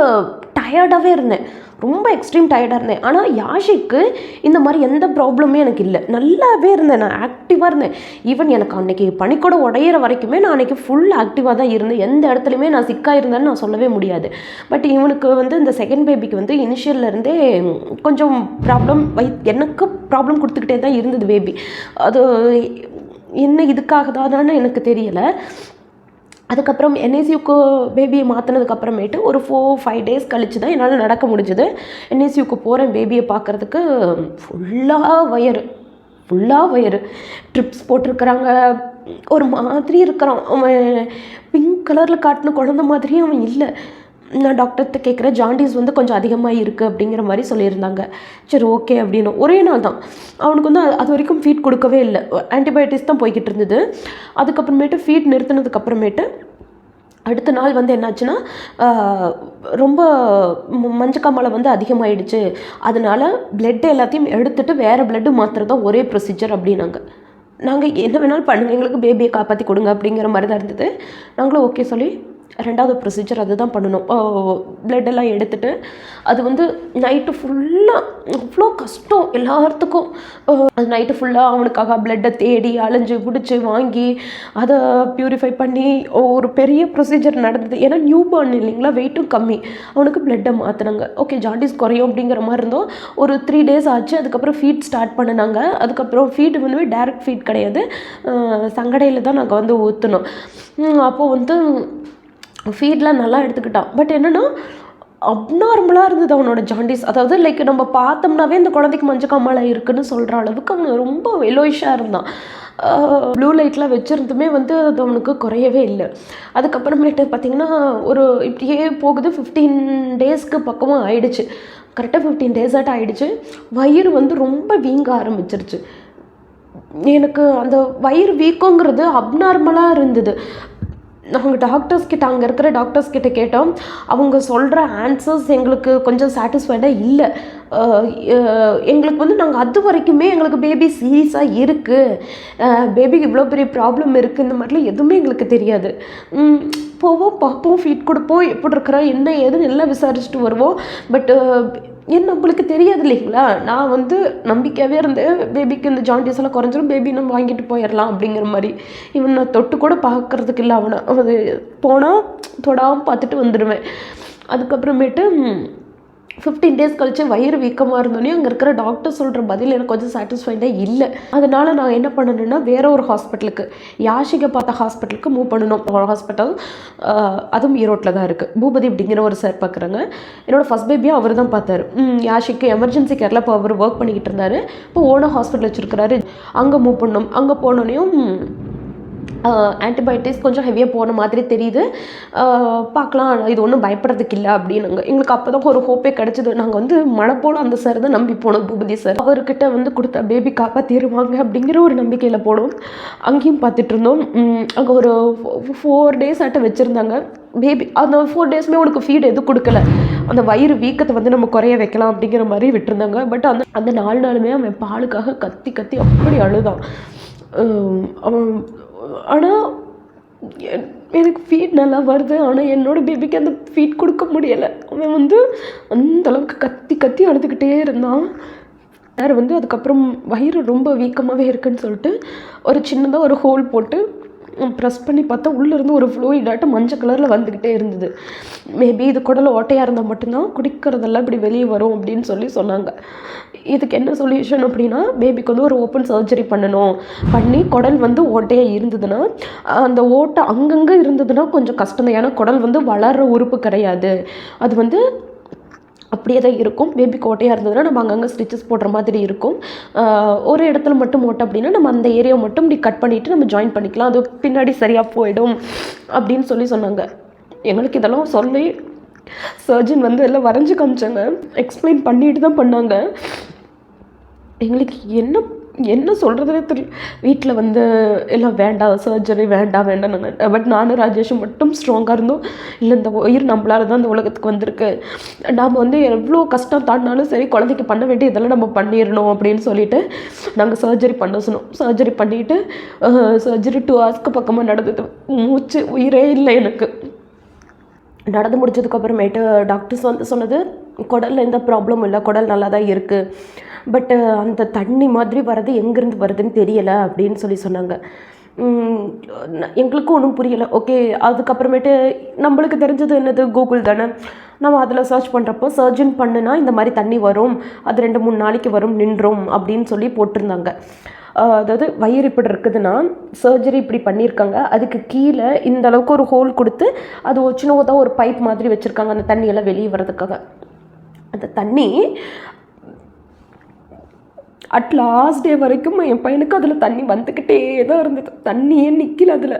டயர்டாகவே இருந்தேன், ரொம்ப எக்ஸ்ட்ரீம் டயர்டாக இருந்தேன். ஆனால் யாஷிக்கு இந்த மாதிரி எந்த ப்ராப்ளமே எனக்கு இல்லை. நல்லாவே இருந்தேன், நான் ஆக்டிவாக இருந்தேன். ஈவன் எனக்கு அன்றைக்கி பனிக்கூட உடையிற வரைக்குமே நான் அன்றைக்கி ஃபுல் ஆக்டிவாக தான் இருந்தேன். எந்த இடத்துலையுமே நான் சிக்காக இருந்தேன்னு நான் சொல்லவே முடியாது. பட் இவனுக்கு வந்து இந்த செகண்ட் பேபிக்கு வந்து இனிஷியல்லேருந்தே கொஞ்சம் ப்ராப்ளம் எனக்கு ப்ராப்ளம் கொடுத்துக்கிட்டே தான் இருந்தது பேபி. அது என்ன இதுக்காக தானே எனக்கு தெரியலை. அதுக்கப்புறம் என்ஐசியூக்கு பேபியை மாற்றினதுக்கப்புறமேட்டு ஒரு 4-5 days கழித்து தான் என்னால் நடக்க முடிஞ்சுது. என்ஐசியூக்கு போகிறேன் பேபியை பார்க்குறதுக்கு. ஃபுல்லாக வயரு ட்ரிப்ஸ் போட்டிருக்கிறாங்க. ஒரு மாதிரி இருக்கிறான் அவன். பிங்க் கலரில் காட்டின குழந்த மாதிரியே அவன் இல்லை. நான் டாக்டர்கிட்ட கேட்குறேன், ஜாண்டிஸ் வந்து கொஞ்சம் அதிகமாக இருக்குது அப்படிங்கிற மாதிரி சொல்லியிருந்தாங்க. சரி ஓகே அப்படின்னு ஒரே நாள் தான். அவனுக்கு வந்து அது வரைக்கும் ஃபீட் கொடுக்கவே இல்லை, ஆன்டிபயோட்டிக்ஸ் தான் போய்கிட்டு இருந்தது. அதுக்கப்புறமேட்டு ஃபீட் நிறுத்தினதுக்கப்புறமேட்டு அடுத்த நாள் வந்து என்னாச்சுன்னா ரொம்ப மஞ்சக்காமலை வந்து அதிகமாகிடுச்சு. அதனால் பிளட்டு எல்லாத்தையும் எடுத்துகிட்டு வேறு பிளட்டு மாற்றுறது தான் ஒரே ப்ரொசீஜர் அப்படின்னாங்க. நாங்கள் என்ன வேணாலும் பண்ணுங்கள், எங்களுக்கு பேபியை காப்பாற்றி கொடுங்க அப்படிங்கிற மாதிரி தான் இருந்தது. நாங்களும் ஓகே சொல்லி 2வது ப்ரொசீஜர் அதுதான் பண்ணணும். பிளட்டெல்லாம் எடுத்துகிட்டு அது வந்து நைட்டு ஃபுல்லாக அவ்வளோ கஷ்டம் எல்லாத்துக்கும். அது நைட்டு ஃபுல்லாக அவனுக்காக பிளட்டை தேடி அலைஞ்சு பிடிச்சி வாங்கி அதை ப்யூரிஃபை பண்ணி ஒரு பெரிய ப்ரொசீஜர் நடந்தது. ஏன்னா நியூ பார்ன் இல்லைங்களா, வெயிட்டும் கம்மி. அவனுக்கு பிளட்டை மாற்றினாங்க. ஓகே ஜாண்டிஸ் குறையும் அப்படிங்கிற மாதிரி இருந்தோம். ஒரு 3 days ஆச்சு. அதுக்கப்புறம் ஃபீட் ஸ்டார்ட் பண்ணினாங்க. அதுக்கப்புறம் ஃபீட் வந்து டைரக்ட் ஃபீட் கிடையாது, சங்கடையில் தான் நாங்கள் வந்து ஊற்றினோம். அப்போது வந்து ஃபீட்லாம் நல்லா எடுத்துக்கிட்டான். பட் என்னென்னா அப்நார்மலாக இருந்தது அவனோட ஜாண்டிஸ். அதாவது லைக் நம்ம பார்த்தோம்னாவே இந்த குழந்தைக்கு மஞ்சக்காமலை இருக்குன்னு சொல்கிற அளவுக்கு அவன் ரொம்ப எல்லோயிஷாக இருந்தான். ப்ளூ லைட்லாம் வச்சுருந்துமே வந்து அது அவனுக்கு குறையவே இல்லை. அதுக்கப்புறமேட்டு பார்த்திங்கன்னா ஒரு இப்படியே போகுது. 15 daysக்கு பக்கமாக ஆயிடுச்சு. கரெக்டாக 15 days ஆகிடுச்சு. வயிறு வந்து ரொம்ப வீங்க ஆரம்பிச்சிருச்சு. எனக்கு அந்த வயிறு வீக்கங்கிறது அப்நார்மலாக இருந்தது. நாங்கள் டாக்டர்ஸ்கிட்ட, அங்கே இருக்கிற டாக்டர்ஸ்கிட்ட கேட்டோம். அவங்க சொல்கிற ஆன்சர்ஸ் எங்களுக்கு கொஞ்சம் சாட்டிஸ்ஃபைடாக இல்லை. எங்களுக்கு வந்து நாங்கள் அது வரைக்குமே எங்களுக்கு பேபி சீரியஸாக இருக்குது, பேபிக்கு இவ்வளோ பெரிய ப்ராப்ளம் இருக்குது, இந்த மாதிரிலாம் எதுவுமே எங்களுக்கு தெரியாது. போவோம், பார்ப்போம், ஃபீட் கொடுப்போம், எப்படி இருக்கிறோம் என்ன ஏதுன்னு எல்லாம் விசாரிச்சுட்டு வருவோம். பட் நம்மளுக்கு தெரியாது இல்லைங்களா. நான் வந்து நம்பிக்கையாகவே இருந்தேன், பேபிக்கு இந்த ஜாண்டிஸ் எல்லாம் குறைஞ்சிரும், பேபி நம்ம வாங்கிட்டு போயிடலாம் அப்படிங்கிற மாதிரி. இவன் நான் தொட்டு கூட பார்க்குறதுக்கு இல்லை அவனை. அது போனால் தொடாமல் பார்த்துட்டு வந்துடுவேன். அதுக்கப்புறமேட்டு 15 days கழிச்சு வயிறு வீக்கமாக இருந்தோடனே அங்கே இருக்கிற டாக்டர் சொல்கிற பதில் எனக்கு கொஞ்சம் சாட்டிஸ்ஃபைடாக இல்லை. அதனால் நான் என்ன பண்ணணுன்னா வேறு ஒரு ஹாஸ்பிட்டலுக்கு, யாஷிகை பார்த்த ஹாஸ்பிட்டலுக்கு மூவ் பண்ணணும். ஒரு ஹாஸ்பிட்டல் அதுவும் ஈரோட்டில் தான் இருக்குது. பூபதி அப்படிங்கிற ஒரு சார் பார்க்குறாங்க. என்னோடய ஃபஸ்ட் பேபியும் அவர் தான் பார்த்தாரு. யாஷிக்கு எமர்ஜென்சி கேரில் இப்போ அவர் ஒர்க் பண்ணிக்கிட்டு இருந்தார். இப்போ ஓனர் ஹாஸ்பிட்டல் வச்சுருக்கிறாரு. அங்கே மூவ் பண்ணோம். அங்கே போனோடனையும் ஆன்டிபயோட்டிக்ஸ் கொஞ்சம் ஹெவியாக போன மாதிரி தெரியுது, பார்க்கலாம், இது ஒன்றும் பயப்படுறதுக்கு இல்லை அப்படின்னாங்க. எங்களுக்கு அப்போ தான் ஒரு ஹோப்பே கிடச்சிது. நாங்கள் வந்து மழை போல் அந்த சார் தான் நம்பி போனோம், பூபதி சார். அவர்கிட்ட வந்து கொடுத்தா பேபி காப்பாற்றிடுவாங்க அப்படிங்கிற ஒரு நம்பிக்கையில் போனோம். அங்கேயும் பார்த்துட்டு இருந்தோம். அங்கே ஒரு 4 days ஆட்ட வச்சுருந்தாங்க. பேபி அந்த 4 daysமே உனக்கு ஃபீட் எதுவும் கொடுக்கல, அந்த வயிறு வீக்கத்தை வந்து நம்ம குறைய வைக்கலாம் அப்படிங்கிற மாதிரி விட்டுருந்தாங்க. பட் அந்த 4 நாளுமே அவன் பாலுக்காக கத்தி கத்தி அப்படி அழுதான். அவன் ஆனால் எனக்கு ஃபீட் நல்லா வருது, ஆனால் என்னோடய பேபிக்கு அந்த ஃபீட் கொடுக்க முடியலை. அவன் வந்து அந்தளவுக்கு கத்தி கத்தி அழுதுகிட்டே இருந்தான். வேறு வந்து அதுக்கப்புறம் வயிறு ரொம்ப வீக்கமாகவே இருக்குன்னு சொல்லிட்டு ஒரு சின்னதாக ஒரு ஹோல் போட்டு ப்ரெஸ் பண்ணி பார்த்தா உள்ளேருந்து ஒரு ஃப்ளூயிடாட்டம் மஞ்சள் கலரில் வந்துக்கிட்டே இருந்தது. மேபி இது குடல் ஓட்டையாக இருந்தால் மட்டும்தான் குடிக்கிறதெல்லாம் இப்படி வெளியே வரும் அப்படின்னு சொன்னாங்க. இதுக்கு என்ன சொல்யூஷன் அப்படின்னா, பேபிக்கு வந்து ஒரு ஓப்பன் சர்ஜரி பண்ணி குடல் வந்து ஓட்டையாக இருந்ததுன்னா, அந்த ஓட்டை அங்கங்கே இருந்ததுன்னா கொஞ்சம் கஷ்டம் தான். ஏன்னா குடல் வந்து வளர்கிற உறுப்பு கிடையாது, அது வந்து அப்படியே தான் இருக்கும். பேபி கோட்டையாக இருந்ததுன்னா நம்ம அங்கங்கே ஸ்டிச்சஸ் போடுற மாதிரி இருக்கும். ஒரு இடத்துல மட்டும் ஓட்டை அப்படின்னா நம்ம அந்த ஏரியாவை மட்டும் இப்படி கட் பண்ணிவிட்டு நம்ம ஜாயின் பண்ணிக்கலாம், அது பின்னாடி சரியாக போயிடும் அப்படின்னு சொன்னாங்க. எங்களுக்கு இதெல்லாம் சொல்லி சர்ஜன் வந்து எல்லாம் வரைஞ்சி காமிச்சாங்க, எக்ஸ்பிளைன் பண்ணிட்டு தான் பண்ணாங்க. எங்களுக்கு என்ன சொல்கிறதுனே தெரியல. வீட்டில் வந்து எல்லாம் வேண்டாம், சர்ஜரி வேண்டாம் நாங்கள். பட் நானும் ராஜேஷும் மட்டும் ஸ்ட்ராங்காக இருந்தோம். இல்லை, இந்த உயிர் நம்மளால தான் இந்த உலகத்துக்கு வந்திருக்கு, நாம் வந்து எவ்வளோ கஷ்டம் தாண்டினாலும் சரி குழந்தைக்கு பண்ண வேண்டிய இதெல்லாம் நம்ம பண்ணிடணும் அப்படின்னு சொல்லிட்டு நாங்கள் சர்ஜரி பண்ண சொன்னோம். சர்ஜரி பண்ணிவிட்டு சர்ஜரி 2 hours பக்கமாக நடந்தது. மூச்சு உயிரே இல்லை எனக்கு. நடந்து முடிச்சதுக்கப்புறமேட்டு டாக்டர்ஸ் வந்து சொன்னது, குடலில் எந்த ப்ராப்ளமும் இல்லை, குடல் நல்லா தான் இருக்குது, பட்டு அந்த தண்ணி மாதிரி வர்றது எங்கேருந்து வருதுன்னு தெரியலை அப்படின்னு சொன்னாங்க. எங்களுக்கும் ஒன்றும் புரியலை. ஓகே, அதுக்கப்புறமேட்டு நம்மளுக்கு தெரிஞ்சது என்னது, கூகுள் தானே. நம்ம அதில் சர்ச் பண்ணுறப்போ சர்ஜன் பண்ணுனா இந்த மாதிரி தண்ணி வரும், அது 2-3 நாளைக்கு வரும், நின்றோம் அப்படின்னு போட்டிருந்தாங்க. அதாவது வயிறு இப்படி இருக்குதுன்னா சர்ஜரி இப்படி பண்ணியிருக்காங்க, அதுக்கு கீழே இந்த அளவுக்கு ஒரு ஹோல் கொடுத்து அது ஒரு சின்னதாக ஒரு பைப் மாதிரி வச்சுருக்காங்க அந்த தண்ணியெல்லாம் வெளியே வர்றதுக்காக. அந்த தண்ணி அட் லாஸ்ட் டே வரைக்கும் என் பையனுக்கு அதில் தண்ணி வந்துக்கிட்டே தான் இருந்தது. தண்ணியே நிற்கல, அதில்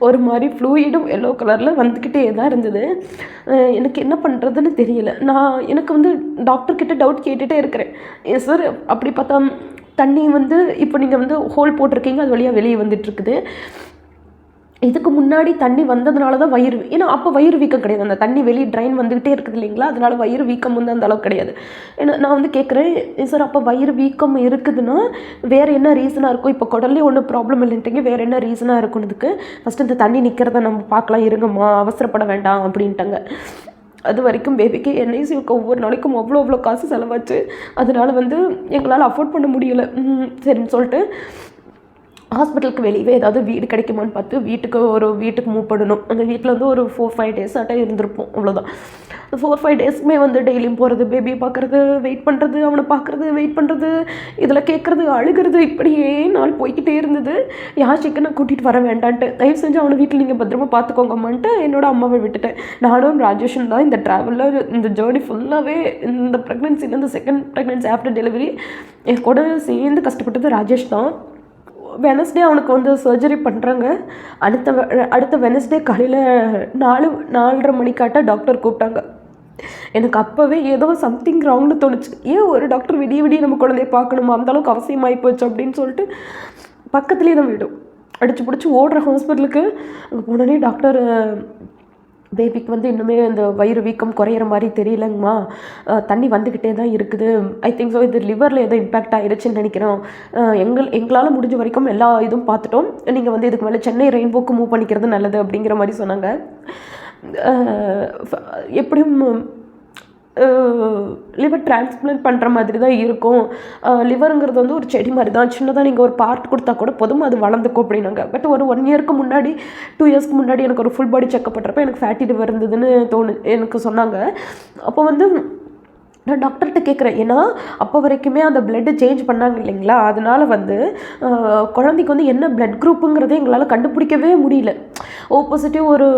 ஒரு மாதிரி ஃப்ளூயிடும் எல்லோ கலரில் வந்துக்கிட்டே தான் இருந்தது. எனக்கு என்ன பண்ணுறதுன்னு தெரியல. எனக்கு வந்து டாக்டர்கிட்ட டவுட் கேட்டுகிட்டே இருக்கிறேன். சார் அப்படி பார்த்தா தண்ணி வந்து இப்போ நீங்கள் வந்து ஹோல் போட்டிருக்கீங்க, அது வழியாக வெளியே வந்துட்டுருக்குது, இதுக்கு முன்னாடி தண்ணி வந்ததுனால தான் வயிறு, ஏன்னா அப்போ வயிறு வீக்கம் கிடையாது, அந்த தண்ணி வெளியே ட்ரைன் வந்துக்கிட்டே இருக்குது இல்லைங்களா, அதனால வயிறு வீக்கம் வந்து அந்த அளவுக்கு கிடையாது. ஏன்னா நான் வந்து கேட்குறேன், சார் அப்போ வயிறு வீக்கம் இருக்குதுன்னா வேறு என்ன ரீசனாக இருக்கும், இப்போ குடல்லே ஒன்றும் ப்ராப்ளம் இல்லைன்ட்டிங்க, வேறு என்ன ரீசனாக இருக்குன்றதுக்கு ஃபஸ்ட்டு இந்த தண்ணி நிற்கிறத நம்ம பார்க்கலாம், இருங்கம்மா அவசரப்பட வேண்டாம் அப்படின்ட்டாங்க. அது வரைக்கும் பேபிக்கு என்ஐசியூக்கு ஒவ்வொரு நாளைக்கும் அவ்வளோ காசு செலவாச்சு. அதனால் வந்து எங்களால் அஃபோர்ட் பண்ண முடியலை. சரின்னு சொல்லிட்டு ஹாஸ்பிட்டலுக்கு வெளியே ஏதாவது வீடு கிடைக்குமான்னு பார்த்து வீட்டுக்கு மூவ் பண்ணணும். அந்த வீட்டில் வந்து ஒரு 4-5 days ஆட்டம் இருந்திருப்போம், அவ்வளோதான். 4-5 daysமே வந்து டெய்லியும் போகிறது, பேபியை பார்க்குறது, வெயிட் பண்ணுறது, அவனை பார்க்குறது, வெயிட் பண்ணுறது, இதில் கேட்குறது, அழுகிறது, இப்படியே நாள் போய்கிட்டே இருந்தது. யாஷிக்கு நான் கூட்டிகிட்டு வர வேண்டான்ட்டு, தயவு செஞ்சு அவனை வீட்டில் நீங்கள் பத்திரமா பார்த்துக்கோங்கம்மான்ட்டு என்னோட அம்மாவை விட்டுட்டேன். நானும் ராஜேஷன் தான் இந்த ட்ராவலில், இந்த ஜேர்னி ஃபுல்லாகவே, இந்த ப்ரெக்னென்சியில், இந்த செகண்ட் ப்ரெக்னென்சி ஆஃப்டர் டெலிவரி என் கூட சேர்ந்து கஷ்டப்பட்டது ராஜேஷ் தான். வெனஸ்டே அவனுக்கு வந்து சர்ஜரி பண்ணுறாங்க. அடுத்த வெனஸ்டே காலையில் 4:30 மணிக்காட்ட டாக்டர் கூப்பிட்டாங்க. எனக்கு அப்போவே ஏதோ சம்திங் ராங்னு தோணுச்சு. ஏன் ஒரு டாக்டர் விடிய நம்ம குழந்தைய பார்க்கணுமா, அந்தளவுக்கு அவசியமாகி போச்சு அப்படின்னு சொல்லிட்டு பக்கத்துலேயே தான் விடும் அடிச்சு பிடிச்சி ஓடுற ஹாஸ்பிட்டலுக்கு. அங்கே போனோடனே டாக்டர், பேபிக்கு வந்து இன்னுமே அந்த வயிறு வீக்கம் குறையிற மாதிரி தெரியலங்கம்மா, தண்ணி வந்துக்கிட்டே தான் இருக்குது, ஐ திங்க் ஸோ இது லிவரில் ஏதோ இம்பேக்ட் ஆகிடுச்சுன்னு நினைக்கிறோம், எங்களால் முடிஞ்ச வரைக்கும் எல்லா இதுவும் பார்த்துட்டோம், நீங்கள் வந்து இதுக்கு மேலே சென்னை ரெயின்போக்கு மூவ் பண்ணிக்கிறது நல்லது அப்படிங்கிற மாதிரி சொன்னாங்க. எப்படியும் லிவர் டிரான்ஸ்பிளான்ட் பண்ணுற மாதிரி தான் இருக்கும். லிவருங்கிறது வந்து ஒரு செடி மாதிரி தான், சின்னதாக நீங்கள் ஒரு பார்ட் கொடுத்தா கூட போதும், அது வளர்ந்துக்கும் அப்படின்னாங்க. பட் ஒரு 1 yearக்கு முன்னாடி 2 yearsக்கு முன்னாடி எனக்கு ஒரு ஃபுல் பாடி செக்அப் பண்ணுறப்ப எனக்கு ஃபேட்டி லிவர் இருந்ததுன்னு எனக்கு சொன்னாங்க. அப்போ வந்து நான் டாக்டர்கிட்ட கேட்குறேன், ஏன்னா அப்போ வரைக்குமே அந்த பிளட்டு சேஞ்ச் பண்ணாங்க இல்லைங்களா, அதனால் வந்து குழந்தைக்கு வந்து என்ன பிளட் குரூப்புங்கிறதே எங்களால் கண்டுபிடிக்கவே முடியல. ஓ பாசிட்டிவ் ஒரு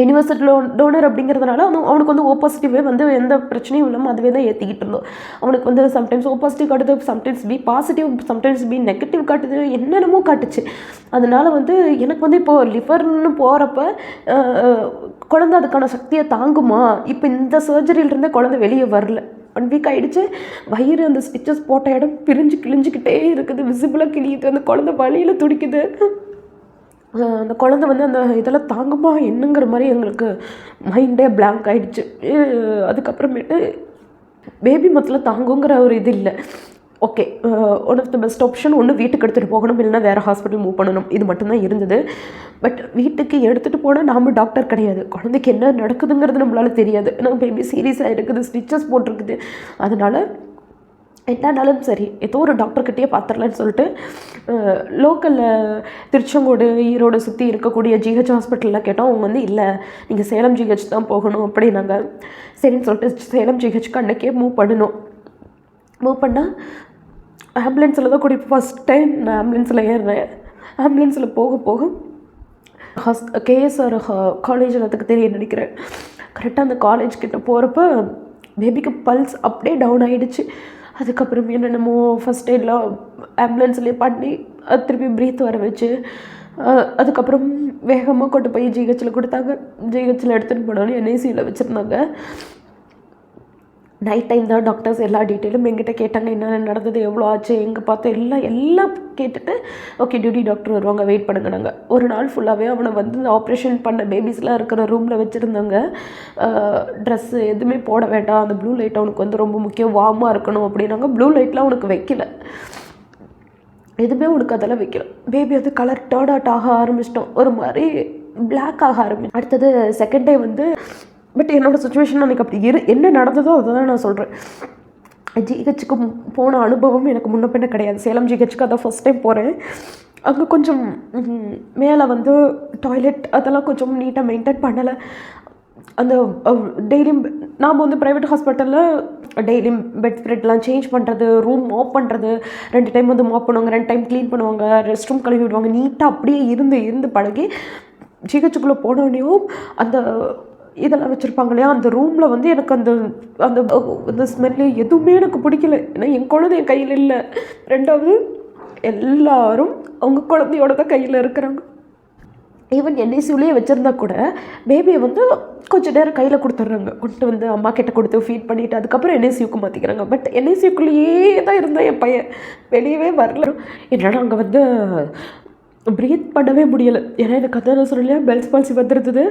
யூனிவர்சல் டோனர் அப்படிங்கிறதுனால அவனுக்கு வந்து ஓ பாசிட்டிவே வந்து எந்த பிரச்சனையும் இல்லாமல் அதுவே தான் ஏற்றிக்கிட்டு இருந்தோம். அவனுக்கு வந்து சம்டைம்ஸ் ஓ பாசிட்டிவ் காட்டுது, sometimes B positive, sometimes B negative காட்டுது, என்னென்னமோ காட்டுச்சு. அதனால் வந்து எனக்கு வந்து இப்போது லிவர்னு போகிறப்ப குழந்தை அதுக்கான சக்தியை தாங்குமா? இப்போ இந்த சர்ஜரியிலிருந்தே குழந்தை வெளியே வரல. 1 வீக் ஆகிடுச்சு. வயிறு அந்த ஸ்டிச்சஸ் போட்ட இடம் கிழிஞ்சிக்கிட்டே இருக்குது, விசிபிளாக கிழியுது. அந்த குழந்தை வலியில் துடிக்குது. அந்த குழந்தை வந்து அந்த இதெல்லாம் தாங்குமா என்னங்கிற மாதிரி எங்களுக்கு மைண்டே பிளாங்க் ஆகிடுச்சு. அதுக்கப்புறமேட்டு பேபி மொத்தத்தில் தாங்குங்கிற ஒரு இது இல்லை. Okay, one of the best option ஒன்று வீட்டுக்கு எடுத்துகிட்டு போகணும், இல்லைன்னா வேறு ஹாஸ்பிட்டல் மூவ் பண்ணணும். இது மட்டும்தான் இருந்தது. பட் வீட்டுக்கு எடுத்துகிட்டு போனால் நாம் டாக்டர் கிடையாது. குழந்தைக்கு என்ன நடக்குதுங்கிறது நம்மளால தெரியாது. ஏன்னா பேபி சீரியஸாக இருக்குது, ஸ்டிச்சஸ் போட்டிருக்குது. அதனால் என்னன்னாலும் சரி ஏதோ ஒரு டாக்டர்கிட்டயே பார்த்துடலான்னு சொல்லிட்டு லோக்கலில் திருச்செங்கோடு, ஈரோடு சுற்றி இருக்கக்கூடிய ஜிஹெச் ஹாஸ்பிட்டலில் கேட்டோம். அவங்க வந்து இல்லை, நீங்கள் சேலம் ஜிஹெச் தான் போகணும் அப்படின்னாங்க. சரின்னு சொல்லிட்டு சேலம் ஜிஹெச்சுக்கு அன்றைக்கே மூவ் பண்ணால் ஆம்புலன்ஸில் தான் கூட்டிகிட்டு ஃபஸ்ட் டைம் நான் ஆம்புலன்ஸில் ஏறுறேன். ஆம்புலன்ஸில் போக கேஎஸ்ஆர் காலேஜில் அதுக்கு தெரிய நினைக்கிறேன். கரெக்டாக அந்த காலேஜ் கிட்ட போகிறப்ப பேபிக்கு பல்ஸ் அப்படியே டவுன் ஆகிடுச்சு. அதுக்கப்புறம் என்னென்னமோ ஃபஸ்ட் எய்ட்லாம் ஆம்புலன்ஸ்லேயே பண்ணி திருப்பி ப்ரீத் வர வச்சு அதுக்கப்புறம் வேகமாக கொண்டு போய் ஜிஹெச்சில் கொடுத்தாங்க. ஜிஹெச்சில் எடுத்துகிட்டு போனாலும் என்ஐசியில் வச்சுருந்தாங்க. நைட் டைம் தான் டாக்டர்ஸ் எல்லா டீட்டெயிலும் எங்கிட்ட கேட்டாங்க. என்ன நடந்தது, எவ்வளோ ஆச்சு, எங்கே பார்த்தோம், எல்லாம் கேட்டுட்டு ஓகே டியூட்டி டாக்டர் வருவாங்க, வெயிட் பண்ணுங்க. நாங்கள் ஒரு நாள் ஃபுல்லாகவே அவனை வந்து ஆப்ரேஷன் பண்ண பேபிஸ்லாம் இருக்கிற ரூமில் வச்சுருந்தாங்க. ட்ரெஸ்ஸு எதுவுமே போட வேண்டாம், அந்த ப்ளூ லைட் அவனுக்கு வந்து ரொம்ப முக்கியம், வார்மாக இருக்கணும் அப்படின்னாங்க. ப்ளூ லைட்லாம் அவனுக்கு வைக்கல, எதுவுமே அவனுக்கு அதெல்லாம் வைக்கல. பேபி வந்து கலர் டர்ன் அவுட் ஆக ஆரம்பிச்சிட்டோம், ஒரு மாதிரி பிளாக் ஆக ஆரம்பிச்சு. அடுத்தது செகண்ட் டே வந்து பட் என்னோடய சுச்சுவேஷன் அன்றைக்கி அப்படி என்ன நடந்ததோ அதை தான் நான் சொல்கிறேன். ஜிஹெச்சுக்கு போன அனுபவம் எனக்கு முன்ன பின்ன கிடையாது. சேலம் ஜிஹெச்சுக்கு அதான் ஃபஸ்ட் டைம் போகிறேன். அங்கே கொஞ்சம் மேலே வந்து டாய்லெட் அதெல்லாம் கொஞ்சம் நீட்டாக மெயின்டைன் பண்ணலை. அந்த டெய்லியும் நாம் வந்து ப்ரைவேட் ஹாஸ்பிட்டலில் டெய்லியும் பெட் ஸ்ப்ரெட்லாம் சேஞ்ச் பண்ணுறது, ரூம் மாப் பண்ணுறது, 2 டைம் வந்து மாப் பண்ணுவாங்க, 2 டைம் க்ளீன் பண்ணுவாங்க, ரெஸ்ட் ரூம் கழுவி விடுவாங்க. நீட்டாக அப்படியே இருந்து பழகி ஜிஹெச்சுக்குள்ளே போனோடனையும் அந்த இதெல்லாம் வச்சுருப்பாங்க இல்லையா, அந்த ரூமில் வந்து எனக்கு அந்த அந்த அந்த ஸ்மெல்லு எதுவுமே எனக்கு பிடிக்கல. ஏன்னா என் குழந்தை என் கையில் இல்லை. 2வது எல்லாரும் அவங்க குழந்தையோட தான் கையில் இருக்கிறாங்க. ஈவன் என்ஐசியூலேயே வச்சுருந்தா கூட பேபியை வந்து கொஞ்சம் நேரம் கையில் கொடுத்துட்றாங்க, கொண்டு வந்து அம்மா கிட்ட கொடுத்து ஃபீட் பண்ணிவிட்டு அதுக்கப்புறம் என்ஐசியூக்கு மாற்றிக்கிறாங்க. பட் என்ஐசியூக்குள்ளேயே தான் இருந்தால் என் பையன், வெளியவே வரல. என்னன்னா அங்கே வந்து ப்ரீத் பண்ணவே முடியலை. ஏன்னா எனக்கு அதான் சொல்லலையா, பெல்ஸ் பால்சி வந்துருந்தது.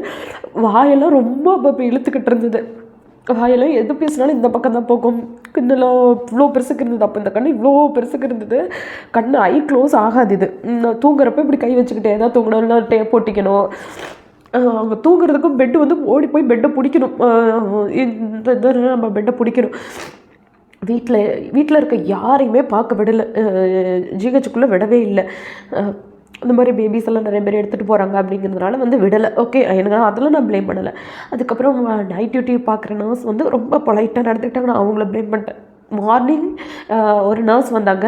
வாயெல்லாம் ரொம்ப அப்போ இழுத்துக்கிட்டு இருந்தது. வாயெல்லாம் எது பேசினாலும் இந்த பக்கம் தான் போகும். கண்ணெல்லாம் இவ்வளோ பெருசுக்கு இருந்தது. அப்போ இந்த கண்ணு இவ்வளோ பெருசுக்கு இருந்தது. கண்ணு ஐ க்ளோஸ் ஆகாது. இது நான் தூங்குறப்ப இப்படி கை வச்சுக்கிட்டே தான் தூங்கணும்னா டேப் போட்டிக்கணும். அவங்க தூங்குறதுக்கும் பெட்டு வந்து ஓடி போய் பெட்டை பிடிக்கணும். இந்த இதில் நம்ம பெட்டை பிடிக்கணும். வீட்டில் இருக்க யாரையுமே பார்க்க விடலை, ஜிஹெச்சுக்குள்ளே விடவே இல்லை. அந்த மாதிரி பேபிஸ் எல்லாம் நிறைய பேர் எடுத்துகிட்டு போகிறாங்க அப்படிங்கிறதுனால வந்து விடலை. ஓகே, எனக்கு அதெல்லாம் நான் ப்ளேம் பண்ணலை. அதுக்கப்புறம் நைட் டியூட்டி பார்க்குற நர்ஸ் வந்து ரொம்ப பொலைட்டாக நடந்துக்கிட்டாங்க. நான் அவங்கள ப்ளேம் பண்ணிட்டேன். மார்னிங் ஒரு நர்ஸ் வந்தாங்க.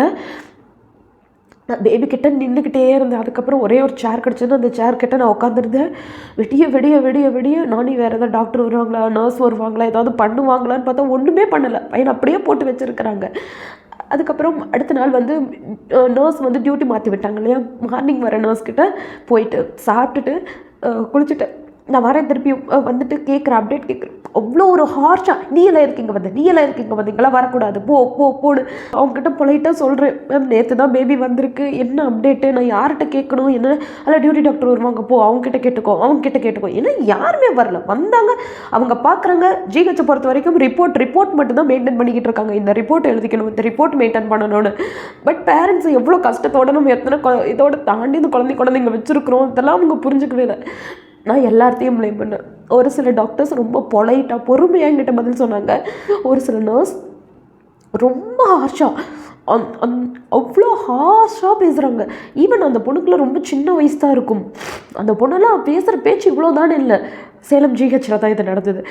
நான் பேபி கிட்ட நின்றுக்கிட்டே இருந்தேன். அதுக்கப்புறம் ஒரே ஒரு சேர் கிடச்சிது, அந்த சேர் கிட்ட நான் உட்காந்துருந்தேன். விடிய நானே வேறு ஏதாவது டாக்டர் வருவாங்களா, நர்ஸ் வருவாங்களா, ஏதாவது பண்ணுவாங்களான்னு பார்த்தா ஒன்றுமே பண்ணலை. பையனை அப்படியே போட்டு வச்சுருக்கிறாங்க. அதுக்கப்புறம் அடுத்த நாள் வந்து நர்ஸ் வந்து டியூட்டி மாற்றி விட்டாங்க இல்லையா. மார்னிங் வர நர்ஸ்கிட்ட போயிட்டு சாப்பிட்டுட்டு குளிச்சுட்டு நான் வரேன். திருப்பியும் வந்துட்டு கேட்குறேன், அப்டேட் கேட்குறேன். அவ்வளோ ஒரு ஹார்ஷாக, நீ எல்லாம் இருக்கீங்க வந்தீங்களா, வரக்கூடாது, போடு. அவங்ககிட்ட பொலைட்டாக சொல்கிறேன், மேம் நேற்று தான் பேபி வந்திருக்கு, என்ன அப்டேட்டு, நான் யார்கிட்ட கேட்கணும், என்ன அதில் டியூட்டி டாக்டர் வருவாங்க, அவங்ககிட்ட கேட்டுக்கோ. ஏன்னா யாருமே வரல. வந்தாங்க, அவங்க பார்க்குறாங்க. ஜிஹெச்சை பொறுத்த வரைக்கும் ரிப்போர்ட் மட்டும் தான் மெயின்டைன் பண்ணிக்கிட்டு இருக்காங்க. இந்த ரிப்போர்ட் எழுதிக்கணும், இந்த ரிப்போர்ட் மெயின்டைன் பண்ணணும்னு. பட் பேரண்ட்ஸ் எவ்வளோ கஷ்டத்தோட நம்ம எத்தனை இதோட தாண்டி இந்த குழந்தைங்க வச்சுருக்குறோம், இதெல்லாம் அவங்க புரிஞ்சுக்கவே இல்லை. நான் எல்லாத்தையும் ப்ளேம் பண்ணேன். ஒரு சில டாக்டர்ஸ் ரொம்ப பொலைட்டாக பொறுமையாக என்கிட்ட பதில் சொன்னாங்க. ஒரு சில நர்ஸ் ரொம்ப ஹார்ஷாக அவ்வளோ ஹார்ஷாக பேசுகிறாங்க. ஈவன் அந்த பொண்ணுக்குள்ள ரொம்ப சின்ன வயசு தான் இருக்கும். அந்த பொண்ணெல்லாம் பேசுகிற பேச்சு இவ்வளோ தானே இல்லை. சேலம் ஜிஹெச்சில் தான் இது நடந்தது.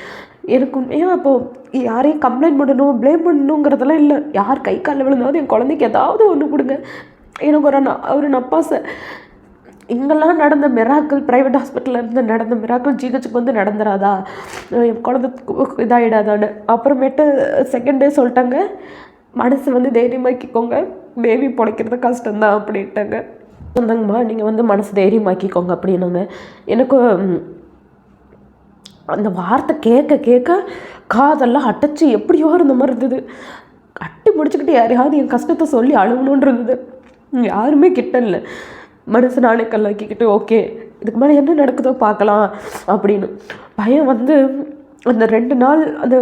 எனக்கு ஏன் அப்போது யாரையும் கம்ப்ளைண்ட் பண்ணணும், ப்ளேம் பண்ணணுங்கிறதெல்லாம் இல்லை. யார் கை காலில் விழுந்தாவது என் குழந்தைக்கு ஏதாவது ஒன்று கொடுங்க. எனக்கு ஒரு நப்பாசை. இங்கெல்லாம் நடந்த மிராக்கள் ப்ரைவேட் ஹாஸ்பிட்டலில் இருந்து நடந்த மிராக்கள் ஜிஹெச்சுக்கு வந்து நடந்துடாதா, என் குழந்தை இதாகிடாதான்னு. அப்புறமேட்டு செகண்ட் டே சொல்லிட்டாங்க, மனசு வந்து தைரியமாக்கிக்கோங்க, பேபி பிழைக்கிறது கஷ்டம்தான் அப்படின்ட்டாங்க. வந்தாங்கம்மா நீங்கள் வந்து மனசு தைரியமாக்கிக்கோங்க அப்படின்னாங்க. எனக்கு அந்த வார்த்தை கேட்க கேட்க காதெல்லாம் அடைச்சி எப்படியோ இருந்த மாதிரி இருந்தது. கட்டி பிடிச்சிக்கிட்டு யாரையாவது என் கஷ்டத்தை சொல்லி அழுகணுன்னு இருந்தது. யாருமே கிட்ட இல்லை. மனசு நானே கல்லாக்கிக்கிட்டு ஓகே இதுக்கு மேலே என்ன நடக்குதோ பார்க்கலாம் அப்படின்னு. பையன் வந்து அந்த 2 நாள் அந்த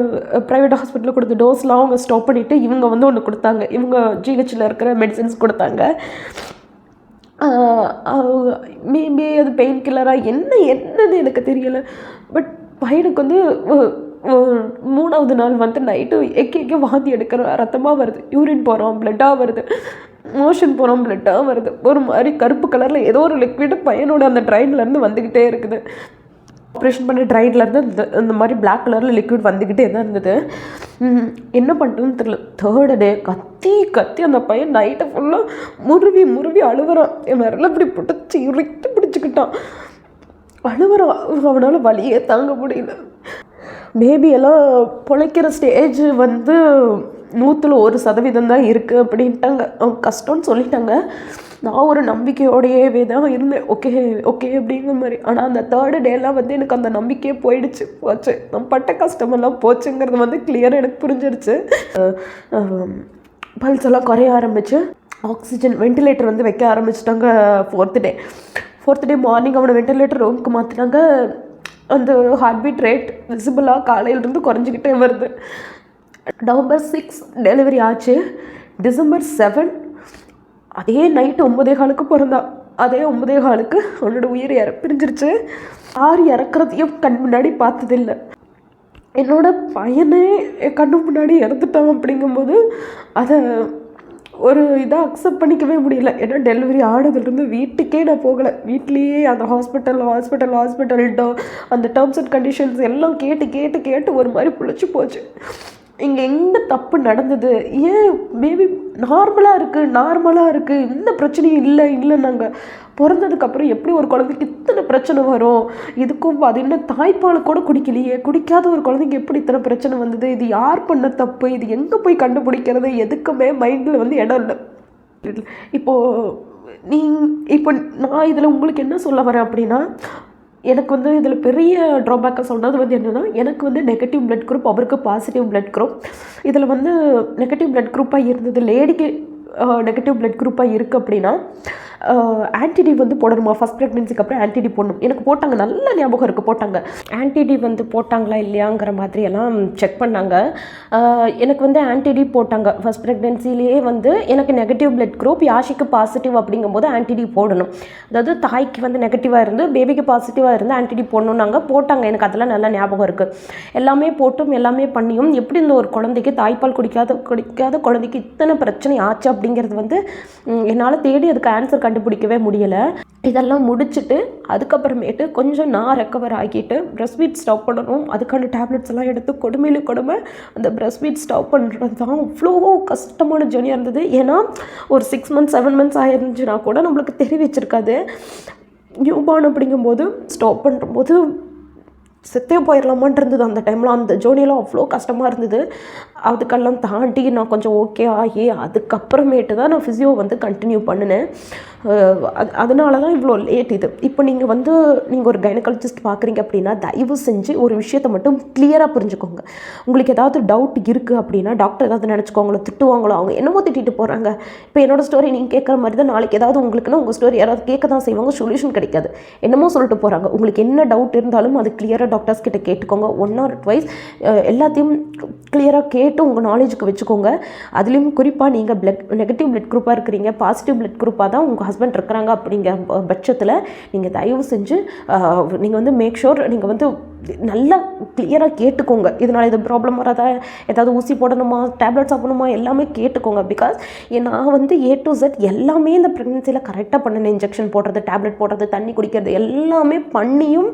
ப்ரைவேட் ஹாஸ்பிட்டலில் கொடுத்த டோஸ்லாம் அவங்க ஸ்டாப் பண்ணிவிட்டு இவங்க வந்து ஒன்று கொடுத்தாங்க. இவங்க ஜிஹெச்சில் இருக்கிற மெடிசன்ஸ் கொடுத்தாங்க. மேபி அது பெயின் கில்லராக என்னன்னு எனக்கு தெரியலை. பட் பையனுக்கு வந்து 3ஆவது நாள் வந்து நைட்டு எக்கே வாந்தி எடுக்கிற, ரத்தமாக வருது, யூரின் போகிறோம் பிளட்டாக வருது, மோஷன் போகிறோம் பிளட்டாக வருது, ஒரு மாதிரி கருப்பு கலரில் ஏதோ ஒரு லிக்விடு பையனோட அந்த ட்ரைன்லேருந்து வந்துக்கிட்டே இருக்குது. ஆப்ரேஷன் பண்ண ட்ரைன்லேருந்து இந்த மாதிரி பிளாக் கலரில் லிக்விட் வந்துக்கிட்டே தான் இருந்தது. என்ன பண்ணுறதுன்னு தெரியல. 3rd டே கத்தி அந்த பையன் நைட்டை ஃபுல்லாக முருவி அழுவுறான். என் விரல இப்படி பிடிச்சி இறுக்கி பிடிச்சிக்கிட்டான், அழுவுறான். அவனால் வலியே தாங்க முடியல. மேபி எல்லாம் பிழைக்கிற ஸ்டேஜ் வந்து 100% தான் இருக்குது அப்படின்ட்டாங்க. அவங்க கஷ்டம்னு சொல்லிட்டாங்க. நான் ஒரு நம்பிக்கையோடையவே தான் இருந்தேன். ஓகே அப்படிங்கிற மாதிரி. ஆனால் அந்த 3rd டேலாம் வந்து எனக்கு அந்த நம்பிக்கையே போச்சு. நம்ம பட்ட கஷ்டமெல்லாம் போச்சுங்கிறது வந்து கிளியராக எனக்கு புரிஞ்சிருச்சு. பல்ஸ் எல்லாம் குறைய ஆரம்பிச்சு, ஆக்சிஜன் வென்டிலேட்டர் வந்து வைக்க ஆரம்பிச்சிட்டாங்க. 4th டே மார்னிங் அவனை வென்டிலேட்டர் ரூமுக்கு மாற்றினாங்க. அந்த ஹார்ட் பீட் ரேட் விசிபிளாக காலையிலேருந்து குறைஞ்சிக்கிட்டே வருது. November 6 டெலிவரி ஆச்சு. December 7 அதே நைட்டு 9:15 பிறந்தா. அதே 9:15 அவனோட உயிர் பிரிஞ்சிருச்சு. யார் இறக்குறதையும் கண் முன்னாடி பார்த்ததில்லை. என்னோட பையனே கண்ணு முன்னாடி இறந்துட்டான். அப்படிங்கும்போது அதை ஒரு இதாக அக்செப்ட் பண்ணிக்கவே முடியல. ஏன்னா டெலிவரி ஆனதுலேருந்து வீட்டுக்கே நான் போகலை. வீட்லேயே அந்த ஹாஸ்பிட்டல் அந்த டேர்ம்ஸ் அண்ட் கண்டிஷன்ஸ் எல்லாம் கேட்டு ஒரு மாதிரி புளிச்சு போச்சு. இங்கே எங்கே தப்பு நடந்தது, ஏன் பேபி நார்மலாக இருக்குது, எந்த பிரச்சனையும் இல்லை நாங்கள் பிறந்ததுக்கப்புறம் எப்படி ஒரு குழந்தைக்கு இத்தனை பிரச்சனை வரும், இதுக்கும் அது என்ன தாய்ப்பால் கூட குடிக்கலையே, குடிக்காத ஒரு குழந்தைக்கு எப்படி இத்தனை பிரச்சனை வந்தது, இது யார் பண்ண தப்பு, இது எங்கே போய் கண்டுபிடிக்கிறது, எதுக்குமே மைண்டில் வந்து இடம் இல்லை. இப்போ நான் இதில் உங்களுக்கு என்ன சொல்ல வரேன் அப்படின்னா, எனக்கு வந்து இதில் பெரிய ட்ராபேக்காக சொன்னது வந்து என்னென்னா, எனக்கு வந்து நெகட்டிவ் பிளட் குரூப், அவருக்கு பாசிட்டிவ் பிளட் குரூப். இதில் வந்து நெகட்டிவ் பிளட் குரூப்பாக இருந்தது, லேடிக்கு நெகட்டிவ் பிளட் குரூப்பாக இருக்குது அப்படின்னா ஆன்டிடி வந்து போடணுமா, ஃபஸ்ட் ப்ரெக்னென்சிக்கு அப்புறம் ஆன்டிடி போடணும். எனக்கு போட்டாங்க, நல்ல ஞாபகம் இருக்குது, போட்டாங்க. ஆன்டிடி வந்து போட்டாங்களா இல்லையாங்கிற மாதிரியெல்லாம் செக் பண்ணாங்க. எனக்கு வந்து ஆன்டிடி போட்டாங்க. ஃபஸ்ட் ப்ரெக்னென்சிலேயே வந்து எனக்கு நெகட்டிவ் பிளட் குரூப், யாஷிக்கு பாசிட்டிவ் அப்படிங்கும்போது ஆன்டிடி போடணும். அதாவது தாய்க்கு வந்து நெகட்டிவாக இருந்து பேபிக்கு பாசிட்டிவாக இருந்து ஆன்டிடி போடணுன்னாங்க, போட்டாங்க. எனக்கு அதெல்லாம் நல்லா ஞாபகம் இருக்குது. எல்லாமே போட்டும் எல்லாமே பண்ணியும் எப்படி இந்த ஒரு குழந்தைக்கு, தாய்ப்பால் குடிக்காத குழந்தைக்கு இத்தனை பிரச்சனை ஆச்சு அப்படிங்கிறது வந்து என்னால் தேடி அதுக்கு ஆன்சர் கண்டுபிடிக்கவே முடியலை. இதெல்லாம் முடிச்சுட்டு அதுக்கப்புறமேட்டு கொஞ்சம் நான் ரெக்கவர் ஆகிட்டு பிரஸ்ட் ஃபீட் ஸ்டாப் பண்ணணும். அதுக்கான டேப்லெட்ஸ் எல்லாம் எடுத்து கொடுமை அந்த பிரஸ்ட் ஃபீட் ஸ்டாப் பண்ணுறது தான் அவ்வளோ கஷ்டமான ஜேர்னியாக இருந்தது. ஏன்னா ஒரு 6 months 7 months ஆயிருந்துச்சுன்னா கூட நம்மளுக்கு தெரிவிச்சிருக்காது. நியூபார்ன் அப்படிங்கும்போது ஸ்டாப் பண்ணும்போது செத்தே போயிடலாமான் இருந்தது. அந்த டைமில் அந்த ஜோனியெல்லாம் அவ்வளோ கஷ்டமாக இருந்தது. அதுக்கெல்லாம் தாண்டி நான் கொஞ்சம் ஓகே ஆகி அதுக்கப்புறமேட்டு தான் நான் ஃபிசியோ வந்து கண்டினியூ பண்ணினேன். அதனால தான் இவ்வளோ லேட் இது. இப்போ நீங்கள் ஒரு கைனகாலஜிஸ்ட் பார்க்குறீங்க அப்படின்னா தயவு செஞ்சு ஒரு விஷயத்தை மட்டும் கிளியராக புரிஞ்சுக்கோங்க. உங்களுக்கு ஏதாவது டவுட் இருக்குது அப்படின்னா டாக்டர் ஏதாவது நினச்சிக்கோங்களோ, திட்டுவாங்களோ, அவங்க என்னமோ திட்டிட்டு போகிறாங்க. இப்போ என்னோடய ஸ்டோரி நீங்கள் கேட்குற மாதிரி தான் நாளைக்கு ஏதாவது உங்களுக்குன்னா உங்கள் ஸ்டோரி யாராவது கேட்க தான் செய்வாங்க, சொல்யூஷன் கிடைக்காது, என்னமோ சொல்லிட்டு போகிறாங்க. உங்களுக்கு என்ன டவுட் இருந்தாலும் அது கிளியராக டாக்டர்ஸ் கிட்ட கேட்டுக்கோங்க. 1 or 2 எல்லாத்தையும் கிளியராக கேட்டு உங்கள் நாலேஜுக்கு வச்சுக்கோங்க. அதுலேயும் குறிப்பாக நீங்கள் நெகட்டிவ் பிளட் குரூப்பாக இருக்கிறீங்க, பாசிட்டிவ் பிளட் குரூப்பாக தான் உங்கள் ஹஸ்பண்ட் இருக்கிறாங்க அப்படிங்கிற பட்சத்தில் நீங்கள் தயவு செஞ்சு நீங்கள் வந்து மேக் ஷூர் நீங்கள் வந்து நல்லா கிளியராக கேட்டுக்கோங்க. இதனால் இது ப்ராப்ளம் வராதா, ஏதாவது ஊசி போடணுமா, டேப்லெட் சாப்பிடணுமா, எல்லாமே கேட்டுக்கோங்க. பிகாஸ் நான் வந்து A to Z எல்லாமே இந்த ப்ரெக்னென்சியில் கரெக்டாக பண்ணினேன். இன்ஜெக்ஷன் போடுறது, டேப்லெட் போடுறது, தண்ணி குடிக்கிறது எல்லாமே பண்ணியும்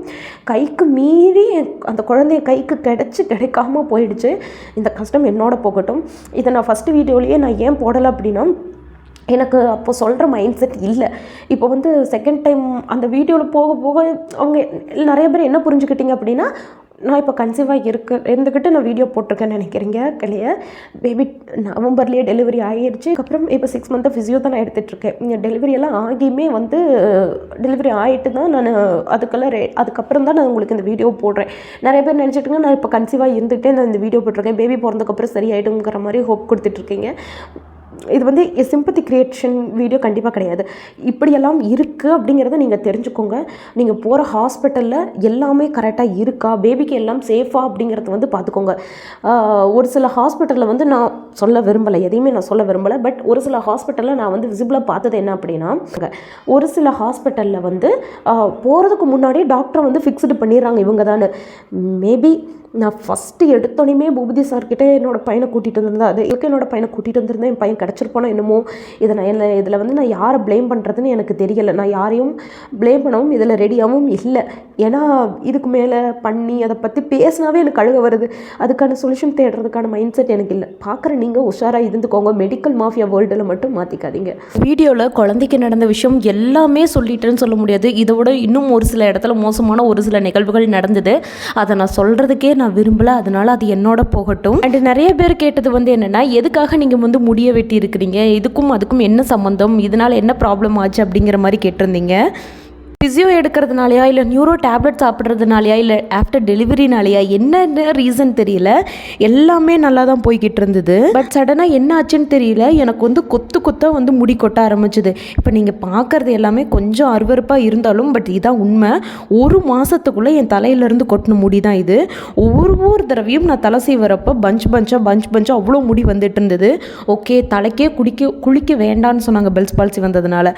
கைக்கு மீறி அந்த குழந்தைய கைக்கு கிடைக்காம போயிடுச்சு. இந்த கஷ்டம் என்னோட போகட்டும். இதை நான் ஃபஸ்ட்டு வீடியோலேயே நான் ஏன் போடலை அப்படின்னா, எனக்கு அப்போ சொல்கிற மைண்ட் செட் இல்லை. இப்போ வந்து செகண்ட் டைம் அந்த வீடியோவில் போக போக அவங்க நிறைய பேர் என்ன புரிஞ்சுக்கிட்டீங்க அப்படின்னா, நான் இப்போ கன்சீவாக இருந்துக்கிட்டு நான் வீடியோ போட்டிருக்கேன்னு நினைக்கிறீங்க. இல்லையா, பேபி நவம்பர்லேயே டெலிவரி ஆகிடுச்சு. அப்புறம் இப்போ 6 மந்த்தாக ஃபிசியோ தான் நான் எடுத்துகிட்ருக்கேன். டெலிவரி எல்லாம் ஆகியுமே வந்து டெலிவரி ஆகிட்டு தான் நான் அதுக்கப்புறம் தான் நான் உங்களுக்கு இந்த வீடியோ போடுறேன். நிறைய பேர் நினச்சிட்டுங்க நான் இப்போ கன்சீவாக இருந்துகிட்டே நான் இந்த வீடியோ போட்டிருக்கேன், பேபி பிறந்ததுக்கப்புறம் சரியாயிடுங்கிற மாதிரி ஹோப் கொடுத்துட்ருக்கீங்க. இது வந்து சிம்பத்தி கிரியேஷன் வீடியோ கண்டிப்பாக கிடையாது. இப்படியெல்லாம் இருக்குது அப்படிங்கிறத நீங்கள் தெரிஞ்சுக்கோங்க. நீங்கள் போகிற ஹாஸ்பிட்டலில் எல்லாமே கரெக்டாக இருக்கா, பேபிக்கு எல்லாம் சேஃபாக அப்படிங்கிறத வந்து பார்த்துக்கோங்க. ஒரு சில ஹாஸ்பிட்டலில் வந்து நான் சொல்ல விரும்பலை, எதையுமே நான் சொல்ல விரும்பலை. பட் ஒரு சில ஹாஸ்பிட்டலில் நான் வந்து விசிபிளாக பார்த்தது என்ன அப்படின்னா, ஒரு சில ஹாஸ்பிட்டலில் வந்து போகிறதுக்கு முன்னாடியே டாக்டரை வந்து ஃபிக்ஸ்டு பண்ணிடுறாங்க இவங்க தான். மேபி நான் ஃபஸ்ட்டு எடுத்தோன்னே பூபதி சார்கிட்ட என்னோடய பையனை கூட்டிகிட்டு வந்திருந்தேன். அது என்னோடய பையனை கூட்டிகிட்டு வந்திருந்தேன், என் பையன் கிடச்சிருப்பானோ என்னமோ. இதில் வந்து நான் யாரை ப்ளேம் பண்ணுறதுன்னு எனக்கு தெரியலை. நான் யாரையும் ப்ளேம் பண்ணவும் இதில் ரெடியாகவும் இல்லை. ஏன்னா இதுக்கு மேலே பண்ணி அதை பற்றி பேசினாவே எனக்கு அழுக வருது. அதுக்கான சொல்யூஷன் தேடுறதுக்கான மைண்ட் செட் எனக்கு இல்லை. பார்க்குற நீங்கள் உஷாராக இருந்துக்கோங்க. மெடிக்கல் மாஃபியா வேர்ல்டில் மட்டும் மாற்றிக்காதீங்க. வீடியோவில் குழந்தைக்கு நடந்த விஷயம் எல்லாமே சொல்லிட்டேன்னு சொல்ல முடியாது. இதோட இன்னும் ஒரு சில இடத்துல மோசமான ஒரு சில நிகழ்வுகள் நடந்தது. அதை நான் சொல்கிறதுக்கே நான் விரும்பலை. அதனால அது என்னோட போகட்டும். அண்ட் நிறைய பேர் கேட்டது வந்து என்னென்னா, எதுக்காக நீங்கள் வந்து முடிய வெட்டி இருக்கிறீங்க, இதுக்கும் அதுக்கும் என்ன சம்மந்தம், இதனால் என்ன ப்ராப்ளம் ஆச்சு அப்படிங்கிற மாதிரி கேட்டிருந்தீங்க. ஃபிசியோ எடுக்கிறதுனாலையா, இல்லை நியூரோ டேப்லெட் சாப்பிட்றதுனாலையா, இல்லை ஆஃப்டர் டெலிவரினாலையா, என்னென்ன ரீசன் தெரியல, எல்லாமே நல்லா தான் போய்கிட்டு இருந்தது. பட் சடனாக என்ன ஆச்சுன்னு தெரியல, எனக்கு வந்து கொத்தாக வந்து முடி கொட்ட ஆரம்பிச்சுது. இப்போ நீங்கள் பார்க்குறது எல்லாமே கொஞ்சம் அருவருப்பாக இருந்தாலும் பட் இதான் உண்மை. ஒரு மாதத்துக்குள்ளே என் தலையிலேருந்து கொட்டின முடி தான் இது. ஒவ்வொரு தடவையும் நான் தலை செய்வரப்போ பஞ்சாக அவ்வளோ முடி வந்துட்டு இருந்தது. ஓகே, தலைக்கே குளிக்க வேண்டான்னு சொன்னாங்க பெல்ஸ் பால்சி வந்ததுனால.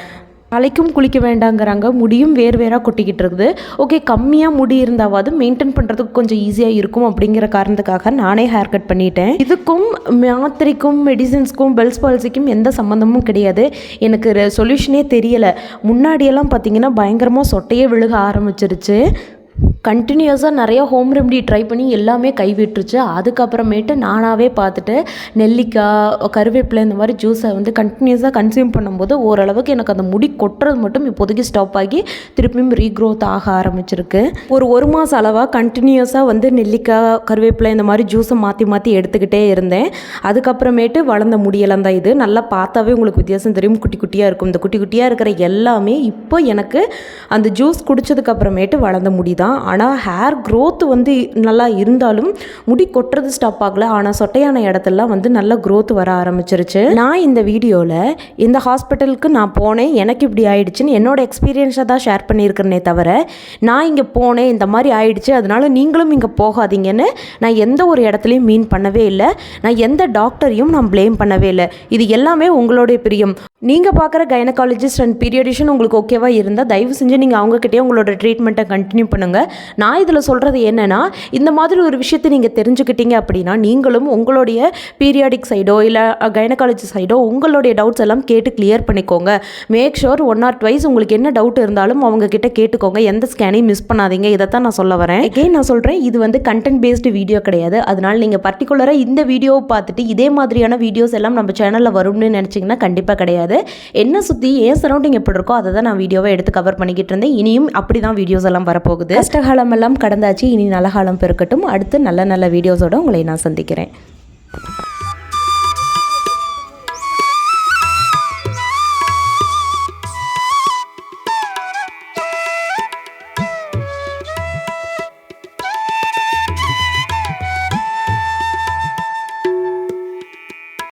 தலைக்கும் குளிக்க வேண்டாங்கிறாங்க, முடியும் வேறாக கொட்டிக்கிட்டு இருக்குது. ஓகே, கம்மியாக முடி இருந்தாவது மெயின்டைன் பண்ணுறதுக்கு கொஞ்சம் ஈஸியாக இருக்கும் அப்படிங்கிற காரணத்துக்காக நானே ஹேர் கட் பண்ணிட்டேன். இதுக்கும் மாத்திரைக்கும் மெடிசின்ஸ்க்கும் பெல்ஸ் பால்சிக்கும் எந்த சம்மந்தமும் கிடையாது. எனக்கு சொல்யூஷனே தெரியலை. முன்னாடியெல்லாம் பார்த்திங்கன்னா பயங்கரமாக சொட்டையே விழுக ஆரம்பிச்சிருச்சு. கண்டினியூஸாக நிறையா ஹோம் ரெமெடி ட்ரை பண்ணி எல்லாமே கைவிட்டுருச்சு. அதுக்கப்புறமேட்டு நானாகவே பார்த்துட்டு நெல்லிக்காய், கருவேப்பிலை இந்த மாதிரி ஜூஸை வந்து கண்டினியூஸாக கன்சியூம் பண்ணும்போது ஓரளவுக்கு எனக்கு அந்த முடி கொட்டுறது மட்டும் இப்போதைக்கு ஸ்டாப் ஆகி திருப்பியும் ரீக்ரோத் ஆக ஆரம்பிச்சிருக்கு. ஒரு மாதம் அளவாக கண்டினியூஸாக வந்து நெல்லிக்காய், கருவேப்பிலை இந்த மாதிரி ஜூஸை மாற்றி எடுத்துக்கிட்டே இருந்தேன். அதுக்கப்புறமேட்டு வளர்ந்த முடியெல்லாம் தான் இது. நல்லா பார்த்தாவே உங்களுக்கு வித்தியாசம் தெரியும். குட்டி குட்டியாக இருக்கும். இந்த குட்டி குட்டியாக இருக்கிற எல்லாமே இப்போ எனக்கு அந்த ஜூஸ் குடித்ததுக்கப்புறமேட்டு வளர்ந்த முடி தான். ஆனால் ஹேர் க்ரோத் வந்து நல்லா இருந்தாலும் முடி கொட்டுறது ஸ்டாப் ஆகலை. ஆனால் சொட்டையான இடத்துலலாம் வந்து நல்ல க்ரோத் வர ஆரம்பிச்சிருச்சு. நான் இந்த வீடியோவில் இந்த ஹாஸ்பிட்டலுக்கு நான் போனேன், எனக்கு இப்படி ஆயிடுச்சுன்னு என்னோட எக்ஸ்பீரியன்ஸை தான் ஷேர் பண்ணியிருக்கிறேனே தவிர, நான் இங்கே போனேன் இந்த மாதிரி ஆயிடுச்சு அதனால நீங்களும் இங்கே போகாதீங்கன்னு நான் எந்த ஒரு இடத்துலையும் மீன் பண்ணவே இல்லை. நான் எந்த டாக்டரையும் நான் ப்ளேம் பண்ணவே இல்லை. இது எல்லாமே உங்களுடைய பிரியம். நீங்கள் பார்க்குற கைனகாலஜிஸ்ட் அண்ட் பீரியாடிஷியன் உங்களுக்கு ஓகேவா இருந்தால் தயவு செஞ்சு நீங்கள் அவங்கக்கிட்டே உங்களோட ட்ரீட்மெண்ட்டை கண்டினியூ பண்ணுங்கள். நான் இதில் சொல்கிறது என்னென்னா, இந்த மாதிரி ஒரு விஷயத்தை நீங்கள் தெரிஞ்சுக்கிட்டீங்க அப்படின்னா நீங்களும் உங்களுடைய பீரியாடிக் சைடோ இல்லை கைனகாலஜி சைடோ உங்களுடைய டவுட்ஸ் எல்லாம் கேட்டு கிளியர் பண்ணிக்கோங்க. மேக் ஷோர் 1 or 2 உங்களுக்கு என்ன டவுட் இருந்தாலும் அவங்கக்கிட்ட கேட்டுக்கோங்க. எந்த ஸ்கேனையும் மிஸ் பண்ணாதீங்க. இதைத்தான் நான் சொல்ல வரேன். நான் சொல்கிறேன், இது வந்து கண்டென்ட் பேஸ்டு வீடியோ கிடையாது. அதனால் நீங்கள் பர்டிகுலராக இந்த வீடியோவை பார்த்துட்டு இதே மாதிரியான வீடியோஸ் எல்லாம் நம்ம சேனலில் வரும்னு நினச்சிங்கன்னா கண்டிப்பாக கிடையாது. என்ன சுற்றி ஏன் சரௌண்டிங் எப்படி இருக்கோ அதை தான் நான் வீடியோவை எடுத்து கவர் பண்ணிக்கிட்டு இருந்தேன். இனியும் அப்படி தான் வீடியோஸ் எல்லாம் வரப்போகுது. கஷ்டகாலம் எல்லாம் கடந்தாச்சு, இனி நல்ல காலம் பெருக்கட்டும். அடுத்து நல்ல வீடியோஸோட உங்களை நான் சந்திக்கிறேன்.